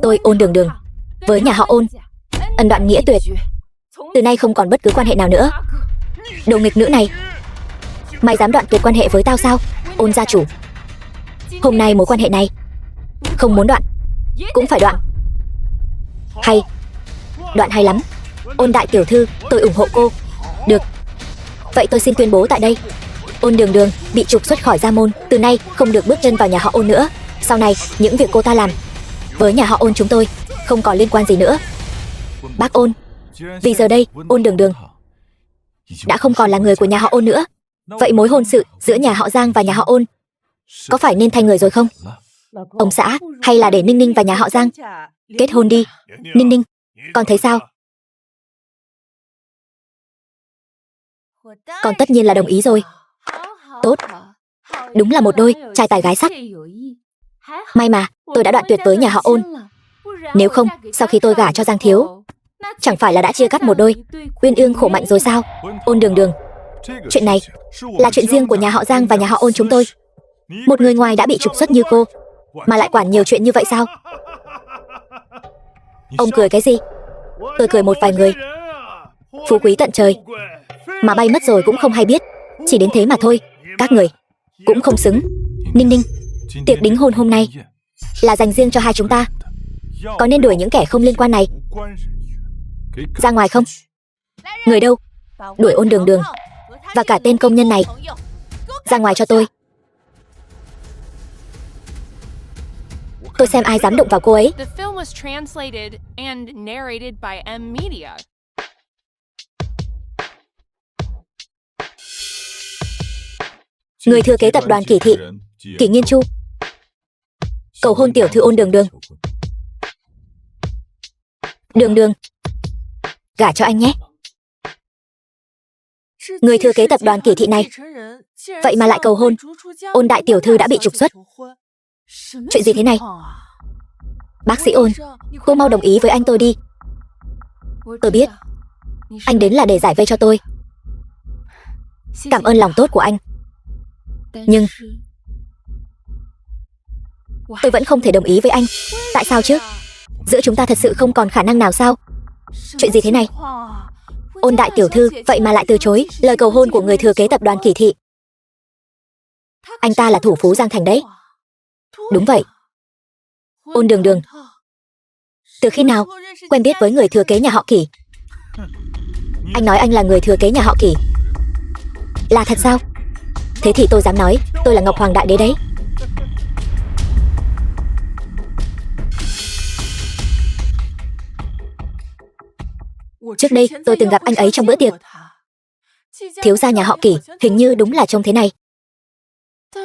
A: tôi Ôn Đường Đường với nhà họ Ôn ân đoạn nghĩa tuyệt. Từ nay không còn bất cứ quan hệ nào nữa. Đồ nghịch nữ này, mày dám đoạn tuyệt quan hệ với tao sao? Ôn gia chủ, hôm nay mối quan hệ này không muốn đoạn cũng phải đoạn. Hay, đoạn hay lắm. Ôn đại tiểu thư, tôi ủng hộ cô. Được, vậy tôi xin tuyên bố tại đây, Ôn Đường Đường bị trục xuất khỏi gia môn, từ nay không được bước chân vào nhà họ Ôn nữa. Sau này những việc cô ta làm với nhà họ Ôn chúng tôi không còn liên quan gì nữa. Bác Ôn, vì giờ đây Ôn Đường Đường đã không còn là người của nhà họ Ôn nữa. Vậy mối hôn sự giữa nhà họ Giang và nhà họ Ôn có phải nên thay người rồi không? Ông xã, hay là để Ninh Ninh và nhà họ Giang kết hôn đi? Ninh Ninh, con thấy sao? Con tất nhiên là đồng ý rồi. Tốt, đúng là một đôi trai tài gái sắc. May mà tôi đã đoạn tuyệt với nhà họ Ôn. Nếu không, sau khi tôi gả cho Giang thiếu, chẳng phải là đã chia cắt một đôi uyên ương khổ mạnh rồi sao? Ôn Đường Đường, chuyện này là chuyện riêng của nhà họ Giang và nhà họ Ôn chúng tôi. Một người ngoài đã bị trục xuất như cô mà lại quản nhiều chuyện như vậy sao? Ông cười cái gì? Tôi cười một vài người phú quý tận trời mà bay mất rồi cũng không hay biết. Chỉ đến thế mà thôi. Các người cũng không xứng. Ninh Ninh, tiệc đính hôn hôm nay là dành riêng cho hai chúng ta. Có nên đuổi những kẻ không liên quan này ra ngoài không? Người đâu? Đuổi Ôn Đường Đường và cả tên công nhân này ra ngoài cho tôi. Tôi xem ai dám động vào cô ấy. Người thừa kế tập đoàn Kỷ Thị, Kỷ Nghiên Chu, cầu hôn tiểu thư Ôn Đường Đường. Đường Đường, gả cho anh nhé. Người thừa kế tập đoàn Kỷ Thị này vậy mà lại cầu hôn Ôn đại tiểu thư đã bị trục xuất. Chuyện gì thế này? Bác sĩ Ôn, cô mau đồng ý với anh tôi đi. Tôi biết anh đến là để giải vây cho tôi. Cảm ơn lòng tốt của anh. Nhưng tôi vẫn không thể đồng ý với anh. Tại sao chứ? Giữa chúng ta thật sự không còn khả năng nào sao? Chuyện gì thế này? Ôn đại tiểu thư vậy mà lại từ chối lời cầu hôn của người thừa kế tập đoàn Kỷ Thị. Anh ta là thủ phú Giang Thành đấy. Đúng vậy. Ôn Đường Đường, từ khi nào quen biết với người thừa kế nhà họ Kỷ? Anh nói anh là người thừa kế nhà họ Kỷ là thật sao? Thế thì tôi dám nói tôi là Ngọc Hoàng Đại Đế đấy. Trước đây tôi từng gặp anh ấy trong bữa tiệc. Thiếu gia nhà họ Kỷ hình như đúng là trông thế này.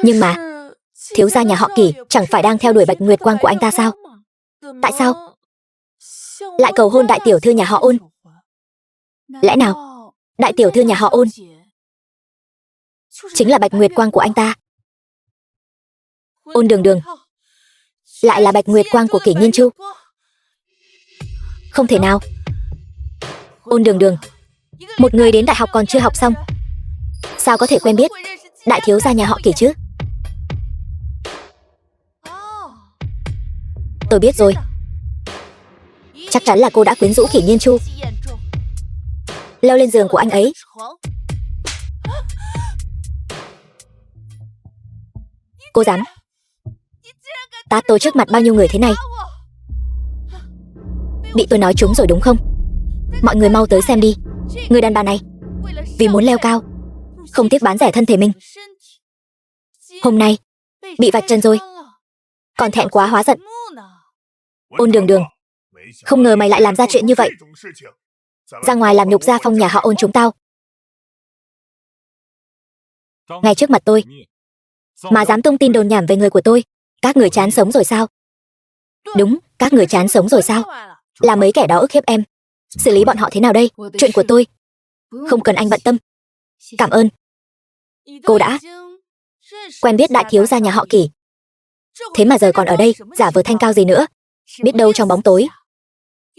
A: Nhưng mà thiếu gia nhà họ Kỷ chẳng phải đang theo đuổi Bạch Nguyệt Quang của anh ta sao? Tại sao lại cầu hôn đại tiểu thư nhà họ Ôn? Lẽ nào đại tiểu thư nhà họ Ôn chính là Bạch Nguyệt Quang của anh ta? Ôn Đường Đường lại là Bạch Nguyệt Quang của Kỷ Nghiên Chu? Không thể nào. Ôn Đường Đường, một người đến đại học còn chưa học xong, sao có thể quen biết đại thiếu gia nhà họ Kỷ chứ? Tôi biết rồi. Chắc chắn là cô đã quyến rũ Kỷ Nghiên Chu. leo lên giường của anh ấy. Cô dám tát tôi trước mặt bao nhiêu người thế này? Bị tôi nói trúng rồi đúng không? Mọi người mau tới xem đi. Người đàn bà này vì muốn leo cao, không tiếc bán rẻ thân thể mình. Hôm nay bị vạch trần rồi, còn thẹn quá hóa giận. Ôn Đường Đường, không ngờ mày lại làm ra chuyện như vậy. Ra ngoài làm nhục gia phong nhà họ Ôn chúng tao, ngay trước mặt tôi, mà dám tung tin đồn nhảm về người của tôi. Các người chán sống rồi sao? Đúng, các người chán sống rồi sao? Là mấy kẻ đó ức hiếp em. Xử lý bọn họ thế nào đây? Chuyện của tôi không cần anh bận tâm. Cảm ơn. Cô đã quen biết đại thiếu gia nhà họ Kỷ, thế mà giờ còn ở đây giả vờ thanh cao gì nữa? Biết đâu trong bóng tối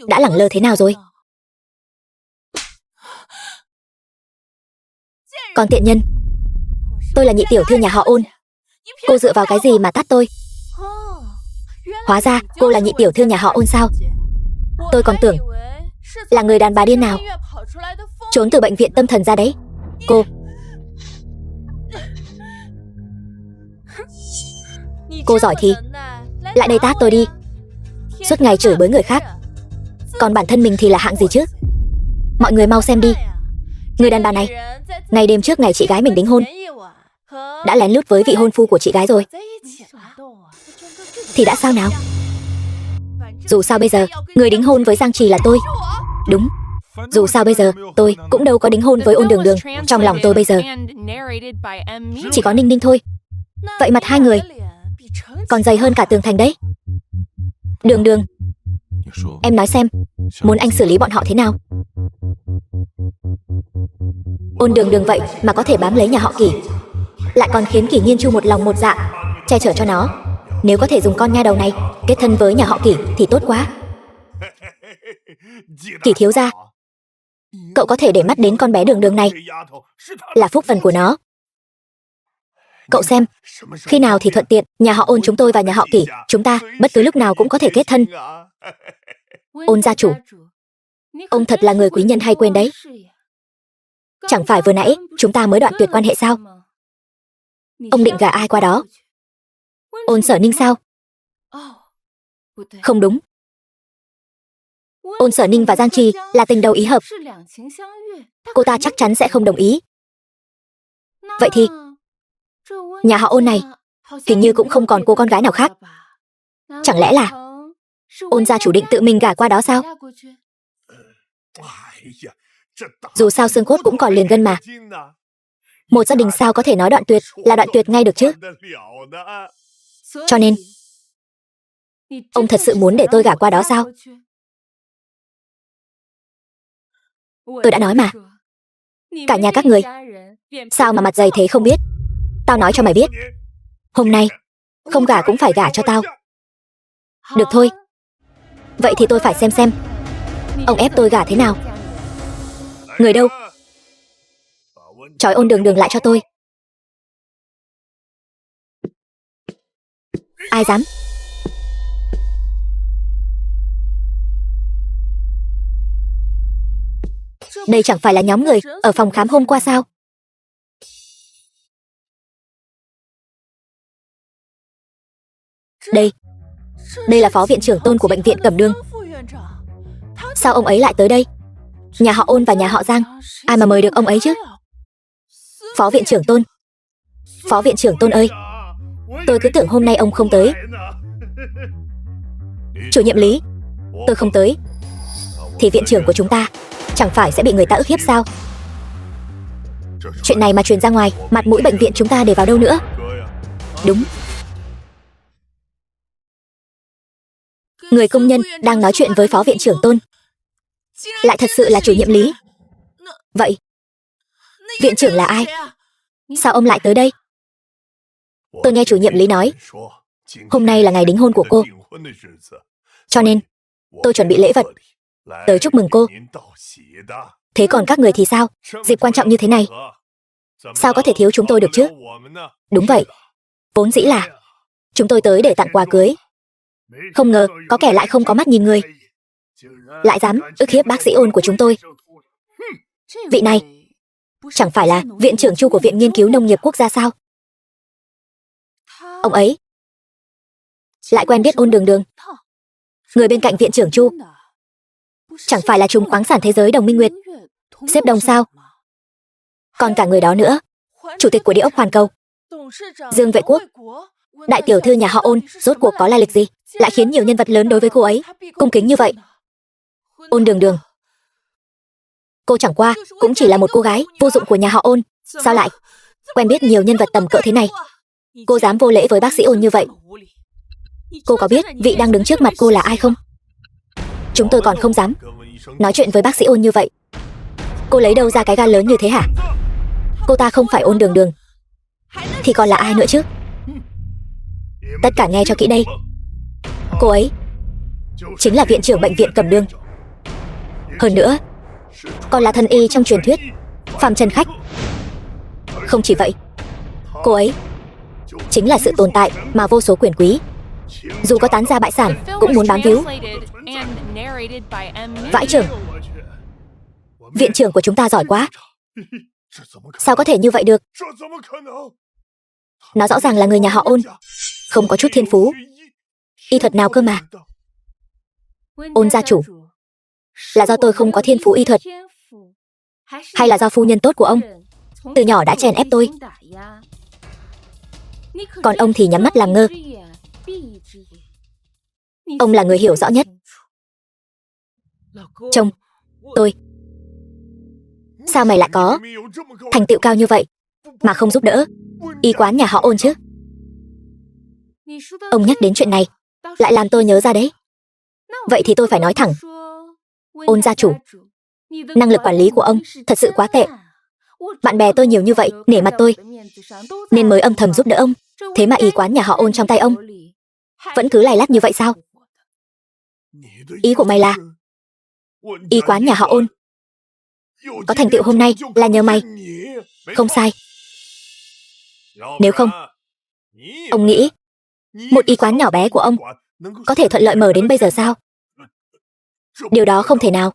A: đã lẳng lơ thế nào rồi. Còn tiện nhân, tôi là nhị tiểu thư nhà họ Ôn. Cô dựa vào cái gì mà tát tôi? Hóa ra cô là nhị tiểu thư nhà họ Ôn sao? Tôi còn tưởng là người đàn bà điên nào trốn từ bệnh viện tâm thần ra đấy. Cô giỏi thì lại đây tát tôi đi. Suốt ngày chửi bới người khác, còn bản thân mình thì là hạng gì chứ? Mọi người mau xem đi. Người đàn bà này, ngày đêm trước ngày chị gái mình đính hôn, đã lén lút với vị hôn phu của chị gái rồi. Thì đã sao nào? Dù sao bây giờ, người đính hôn với Giang Trì là tôi. Đúng, dù sao bây giờ, tôi cũng đâu có đính hôn với Ôn Đường Đường. Trong lòng tôi bây giờ chỉ có Ninh Ninh thôi. Vậy mặt hai người còn dày hơn cả tường thành đấy. Đường Đường, em nói xem, muốn anh xử lý bọn họ thế nào? Ôn Đường Đường vậy mà có thể bám lấy nhà họ Kỷ, lại còn khiến Kỷ Nhiên Chu một lòng một dạ che chở cho nó. Nếu có thể dùng con nha đầu này kết thân với nhà họ Kỷ thì tốt quá. Kỷ thiếu gia, cậu có thể để mắt đến con bé Đường Đường này, là phúc phần của nó. Cậu xem, khi nào thì thuận tiện, nhà họ Ôn chúng tôi và nhà họ Kỷ, chúng ta bất cứ lúc nào cũng có thể kết thân. Ôn gia chủ, ông thật là người quý nhân hay quên đấy. Chẳng phải vừa nãy chúng ta mới đoạn tuyệt quan hệ sao? Ông định gả ai qua đó? Ôn Sở Ninh sao? Không đúng. Ôn Sở Ninh và Giang Trì là tình đầu ý hợp. Cô ta chắc chắn sẽ không đồng ý. Vậy thì nhà họ Ôn này hình như cũng không còn cô con gái nào khác. Chẳng lẽ là Ôn gia chủ định tự mình gả qua đó sao? Dù sao xương cốt cũng còn liền gân mà. Một gia đình sao có thể nói đoạn tuyệt là đoạn tuyệt ngay được chứ? Cho nên ông thật sự muốn để tôi gả qua đó sao? Tôi đã nói mà. Cả nhà các người sao mà mặt dày thế không biết? Tao nói cho mày biết, hôm nay không gả cũng phải gả cho tao. Được thôi. Vậy thì tôi phải xem ông ép tôi gả thế nào. Người đâu? Trói Ôn Đường Đường lại cho tôi. Ai dám? Đây chẳng phải là nhóm người ở phòng khám hôm qua sao? Đây là phó viện trưởng Tôn của bệnh viện Cẩm Nương. Sao ông ấy lại tới đây? Nhà họ Ôn và nhà họ Giang, ai mà mời được ông ấy chứ? Phó viện trưởng Tôn. Phó viện trưởng Tôn ơi, tôi cứ tưởng hôm nay ông không tới. Chủ nhiệm Lý, tôi không tới thì viện trưởng của chúng ta chẳng phải sẽ bị người ta ức hiếp sao? Chuyện này mà truyền ra ngoài, mặt mũi bệnh viện chúng ta để vào đâu nữa? Đúng. Người công nhân đang nói chuyện với phó viện trưởng Tôn lại thật sự là chủ nhiệm Lý. Vậy viện trưởng là ai? Sao ông lại tới đây? Tôi nghe chủ nhiệm Lý nói hôm nay là ngày đính hôn của cô, cho nên tôi chuẩn bị lễ vật tới chúc mừng cô. Thế còn các người thì sao? Dịp quan trọng như thế này, sao có thể thiếu chúng tôi được chứ? Đúng vậy, vốn dĩ là chúng tôi tới để tặng quà cưới. Không ngờ có kẻ lại không có mắt nhìn người, lại dám ức hiếp bác sĩ Ôn của chúng tôi. Vị này chẳng phải là viện trưởng Chu của Viện Nghiên cứu Nông nghiệp Quốc gia sao? Ông ấy lại quen biết Ôn Đường Đường. Người bên cạnh viện trưởng Chu chẳng phải là trùm khoáng sản thế giới Đồng Minh Nguyệt, xếp đồng sao? Còn cả người đó nữa, chủ tịch của Địa ốc Hoàn Cầu, Dương Vệ Quốc. Đại tiểu thư nhà họ Ôn rốt cuộc có lai lịch gì, lại khiến nhiều nhân vật lớn đối với cô ấy cung kính như vậy? Ôn Đường Đường, cô chẳng qua cũng chỉ là một cô gái vô dụng của nhà họ Ôn, sao lại quen biết nhiều nhân vật tầm cỡ thế này? Cô dám vô lễ với bác sĩ Ôn như vậy? Cô có biết vị đang đứng trước mặt cô là ai không? Chúng tôi còn không dám nói chuyện với bác sĩ Ôn như vậy. Cô lấy đâu ra cái gan lớn như thế hả? Cô ta không phải Ôn Đường Đường thì còn là ai nữa chứ? Tất cả nghe cho kỹ đây. Cô ấy chính là viện trưởng bệnh viện Cẩm Nương. Hơn nữa còn là thần y trong truyền thuyết Phạm Trần Khách. Không chỉ vậy, cô ấy chính là sự tồn tại mà vô số quyền quý dù có tán gia bại sản cũng muốn bám víu. Vãi trưởng, viện trưởng của chúng ta giỏi quá. Sao có thể như vậy được? Nó rõ ràng là người nhà họ Ôn, không có chút thiên phú y thuật nào cơ mà. Ôn gia chủ, là do tôi không có thiên phú y thuật, hay là do phu nhân tốt của ông từ nhỏ đã chèn ép tôi? Còn ông thì nhắm mắt làm ngơ. Ông là người hiểu rõ nhất. Chồng tôi, sao mày lại có thành tựu cao như vậy mà không giúp đỡ y quán nhà họ Ôn chứ? Ông nhắc đến chuyện này lại làm tôi nhớ ra đấy. Vậy thì tôi phải nói thẳng, Ôn gia chủ, năng lực quản lý của ông thật sự quá tệ. Bạn bè tôi nhiều như vậy nể mặt tôi nên mới âm thầm giúp đỡ ông. Thế mà y quán nhà họ Ôn trong tay ông vẫn cứ lay lắt như vậy sao? Ý của mày là y quán nhà họ Ôn có thành tựu hôm nay là nhờ mày? Không sai. Nếu không, ông nghĩ một y quán nhỏ bé của ông có thể thuận lợi mở đến bây giờ sao? Điều đó không thể nào.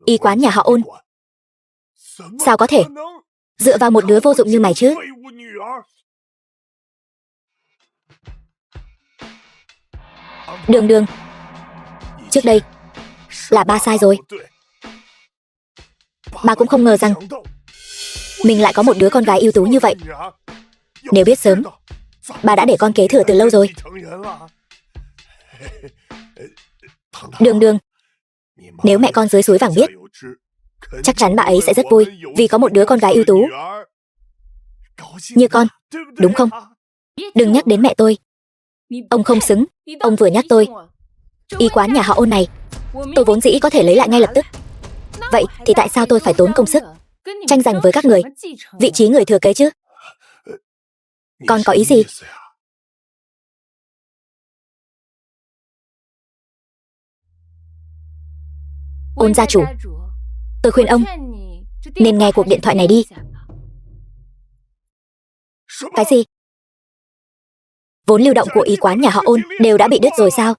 A: Y quán nhà họ Ôn sao có thể dựa vào một đứa vô dụng như mày chứ? Đường Đường, trước đây là ba sai rồi. Bà cũng không ngờ rằng mình lại có một đứa con gái ưu tú như vậy. Nếu biết sớm, bà đã để con kế thừa từ lâu rồi. Đường Đường, nếu mẹ con dưới suối vàng biết, chắc chắn bà ấy sẽ rất vui vì có một đứa con gái ưu tú như con, đúng không? Đừng nhắc đến mẹ tôi. Ông không xứng. Ông vừa nhắc tôi. Y quán nhà họ Ôn này tôi vốn dĩ có thể lấy lại ngay lập tức. Vậy thì tại sao tôi phải tốn công sức tranh giành với các người vị trí người thừa kế chứ? Con có ý gì? Ôn gia chủ, tôi khuyên ông nên nghe cuộc điện thoại này đi. Cái gì? Vốn lưu động của y quán nhà họ Ôn đều đã bị đứt rồi sao?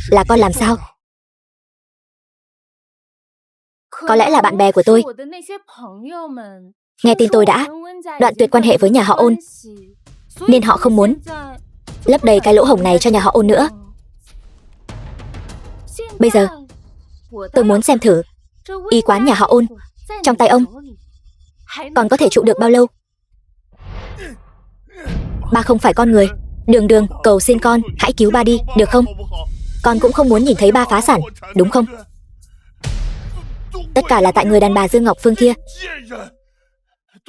A: Là con làm sao? Có lẽ là bạn bè của tôi nghe tin tôi đã đoạn tuyệt quan hệ với nhà họ Ôn, nên họ không muốn lấp đầy cái lỗ hổng này cho nhà họ Ôn nữa. Bây giờ tôi muốn xem thử y quán nhà họ Ôn trong tay ông còn có thể trụ được bao lâu. Ba không phải con người. Đường Đường, cầu xin con hãy cứu ba đi, được không? Con cũng không muốn nhìn thấy ba phá sản, đúng không? Tất cả là tại người đàn bà Dương Ngọc Phương kia.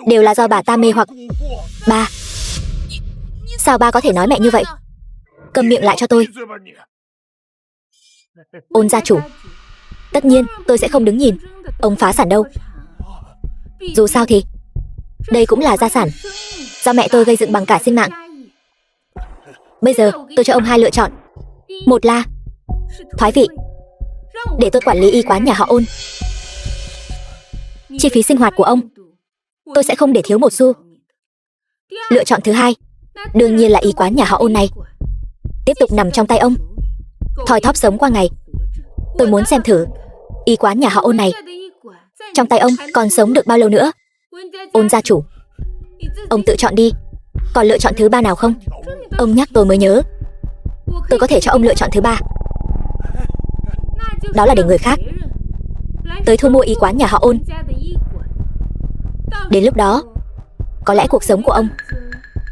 A: Đều là do bà ta mê hoặc. Ba, sao ba có thể nói mẹ như vậy? Câm miệng lại cho tôi. Ôn gia chủ, tất nhiên tôi sẽ không đứng nhìn ông phá sản đâu. Dù sao thì đây cũng là gia sản do mẹ tôi gây dựng bằng cả sinh mạng. Bây giờ tôi cho ông hai lựa chọn. Một là thoái vị để tôi quản lý y quán nhà họ Ôn. Chi phí sinh hoạt của ông tôi sẽ không để thiếu một xu. Lựa chọn thứ hai đương nhiên là y quán nhà họ Ôn này tiếp tục nằm trong tay ông, thoi thóp sống qua ngày. Tôi muốn xem thử y quán nhà họ Ôn này trong tay ông còn sống được bao lâu nữa. Ôn gia chủ, ông tự chọn đi. Còn lựa chọn thứ ba nào không? Ông nhắc tôi mới nhớ, tôi có thể cho ông lựa chọn thứ ba. Đó là để người khác tới thu mua y quán nhà họ Ôn. Đến lúc đó, có lẽ cuộc sống của ông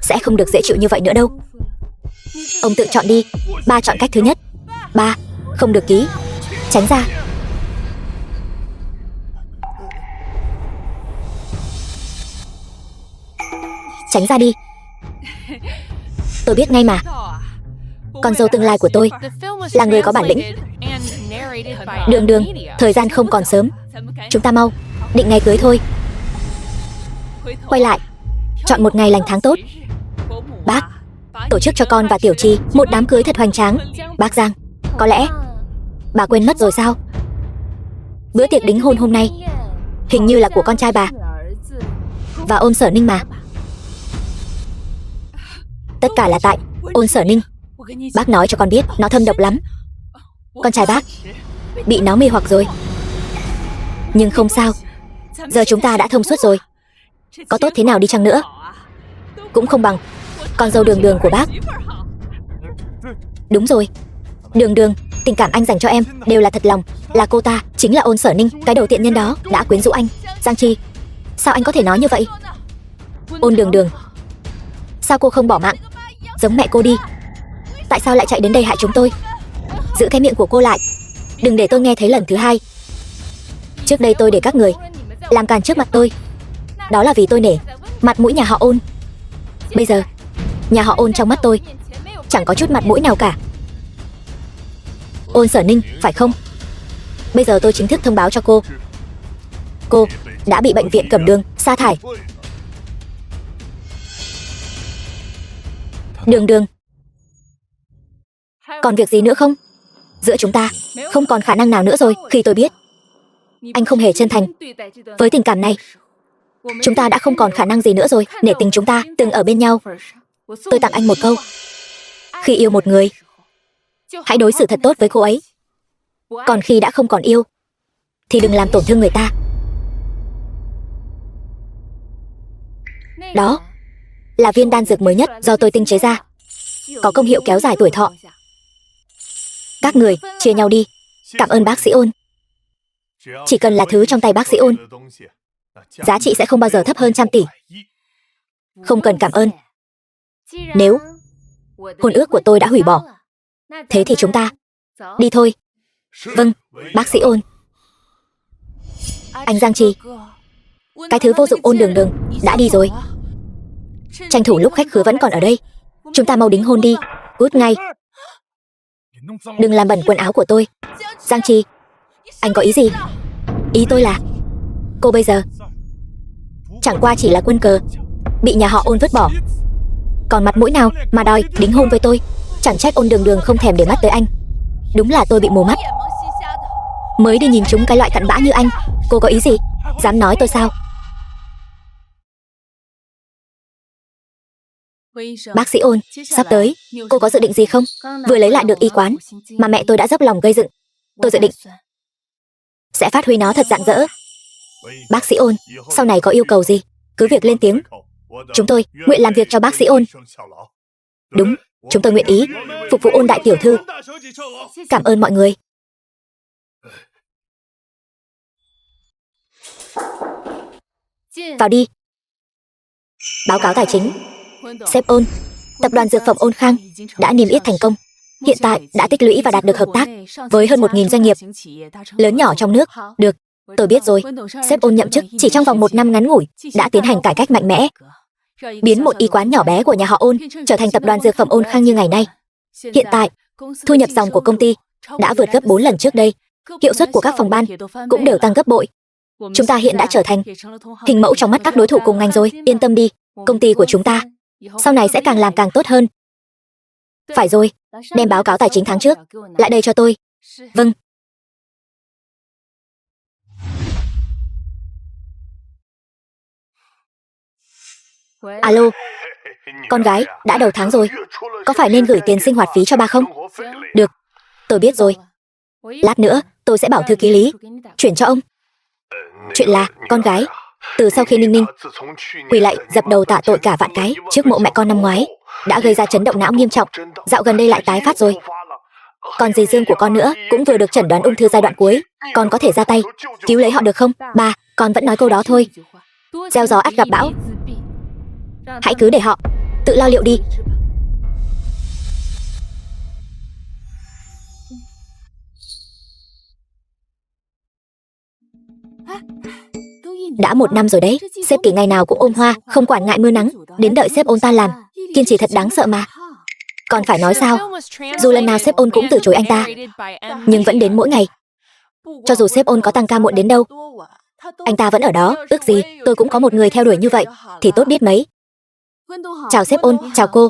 A: sẽ không được dễ chịu như vậy nữa đâu. Ông tự chọn đi. Ba chọn cách thứ nhất. Ba, không được ký. Tránh ra. Tránh ra đi. Tôi biết ngay mà. Con dâu tương lai của tôi là người có bản lĩnh. Đường Đường, thời gian không còn sớm, chúng ta mau định ngày cưới thôi. Quay lại, chọn một ngày lành tháng tốt. Bác, tổ chức cho con và Tiểu Trì một đám cưới thật hoành tráng. Bác Giang, có lẽ bà quên mất rồi sao? Bữa tiệc đính hôn hôm nay hình như là của con trai bà và Ôn Sở Ninh mà. Tất cả là tại Ôn Sở Ninh. Bác nói cho con biết, nó thâm độc lắm. Con trai bác bị nó mê hoặc rồi. Nhưng không sao, giờ chúng ta đã thông suốt rồi. Có tốt thế nào đi chăng nữa cũng không bằng con dâu Đường Đường của bác. Đúng rồi, Đường Đường, tình cảm anh dành cho em đều là thật lòng. Là cô ta, chính là Ôn Sở Ninh, cái đầu tiện nhân đó đã quyến rũ anh. Giang Chi, sao anh có thể nói như vậy? Ôn Đường Đường, sao cô không bỏ mạng giống mẹ cô đi? Tại sao lại chạy đến đây hại chúng tôi? Giữ cái miệng của cô lại, đừng để tôi nghe thấy lần thứ hai. Trước đây tôi để các người làm càn trước mặt tôi, đó là vì tôi nể mặt mũi nhà họ Ôn. Bây giờ nhà họ Ôn trong mắt tôi chẳng có chút mặt mũi nào cả. Ôn Sở Ninh, phải không? Bây giờ tôi chính thức thông báo cho cô đã bị bệnh viện Cẩm Đường sa thải. Đường Đường, còn việc gì nữa không? Giữa chúng ta không còn khả năng nào nữa rồi. Khi tôi biết anh không hề chân thành với tình cảm này, chúng ta đã không còn khả năng gì nữa rồi. Nể tình chúng ta từng ở bên nhau, tôi tặng anh một câu: khi yêu một người, hãy đối xử thật tốt với cô ấy. Còn khi đã không còn yêu thì đừng làm tổn thương người ta. Đó là viên đan dược mới nhất do tôi tinh chế ra, có công hiệu kéo dài tuổi thọ. Các người chia nhau đi. Cảm ơn bác sĩ Ôn. Chỉ cần là thứ trong tay bác sĩ Ôn, giá trị sẽ không bao giờ thấp hơn 100 tỷ. Không cần cảm ơn. Nếu hôn ước của tôi đã hủy bỏ, thế thì chúng ta đi thôi. Vâng, bác sĩ Ôn. Anh Giang Trì, cái thứ vô dụng Ôn Đường Đường đã đi rồi. Tranh thủ lúc khách khứa vẫn còn ở đây, chúng ta mau đính hôn đi. Cút ngay, đừng làm bẩn quần áo của tôi. Giang Trì, anh có ý gì? Ý tôi là cô bây giờ chẳng qua chỉ là quân cờ bị nhà họ Ôn vứt bỏ, còn mặt mũi nào mà đòi đính hôn với tôi. Chẳng trách Ôn Đường Đường không thèm để mắt tới anh. Đúng là tôi bị mù mắt, mới đi nhìn chúng cái loại cặn bã như anh. Cô có ý gì? Dám nói tôi sao? Bác sĩ Ôn, sắp tới cô có dự định gì không? Vừa lấy lại được y quán mà mẹ tôi đã dốc lòng gây dựng, tôi dự định sẽ phát huy nó thật rạng rỡ. Bác sĩ Ôn, sau này có yêu cầu gì cứ việc lên tiếng. Chúng tôi nguyện làm việc cho bác sĩ Ôn. Đúng, chúng tôi nguyện ý phục vụ Ôn đại tiểu thư. Cảm ơn mọi người. Vào đi. Báo cáo tài chính. Sếp Ôn, tập đoàn dược phẩm Ôn Khang đã niêm yết thành công. Hiện tại đã tích lũy và đạt được hợp tác với hơn 1.000 doanh nghiệp lớn nhỏ trong nước. Được, tôi biết rồi. Sếp Ôn nhậm chức chỉ trong vòng 1 năm ngắn ngủi đã tiến hành cải cách mạnh mẽ, biến một y quán nhỏ bé của nhà họ Ôn trở thành tập đoàn dược phẩm Ôn Khang như ngày nay. Hiện tại, thu nhập dòng của công ty đã vượt gấp 4 lần trước đây. Hiệu suất của các phòng ban cũng đều tăng gấp bội. Chúng ta hiện đã trở thành hình mẫu trong mắt các đối thủ cùng ngành rồi. Yên tâm đi, công ty của chúng ta sau này sẽ càng làm càng tốt hơn. Phải rồi, đem báo cáo tài chính tháng trước lại đây cho tôi. Vâng. Alo, Con gái, đã đầu tháng rồi, có phải nên gửi tiền sinh hoạt phí cho ba không? Được, tôi biết rồi. Lát nữa, tôi sẽ bảo thư ký Lý chuyển cho ông. Chuyện là, con gái, từ sau khi Ninh Ninh quỳ lạy dập đầu tạ tội cả vạn cái trước mộ mẹ con năm ngoái, đã gây ra chấn động não nghiêm trọng, dạo gần đây lại tái phát rồi. Còn dì Dương của con nữa cũng vừa được chẩn đoán ung thư giai đoạn cuối, con có thể ra tay cứu lấy họ được không? Ba, con vẫn nói câu đó thôi. Gieo gió ắt gặp bão. Hãy cứ để họ tự lo liệu đi. Đã 1 năm rồi đấy, sếp Kỳ ngày nào cũng ôm hoa, không quản ngại mưa nắng, đến đợi sếp Ôn tan làm. Kiên trì thật đáng sợ mà. Còn phải nói sao, dù lần nào sếp Ôn cũng từ chối anh ta, nhưng vẫn đến mỗi ngày. Cho dù sếp Ôn có tăng ca muộn đến đâu, anh ta vẫn ở đó. Ước gì tôi cũng có một người theo đuổi như vậy thì tốt biết mấy. Chào sếp Ôn, chào cô.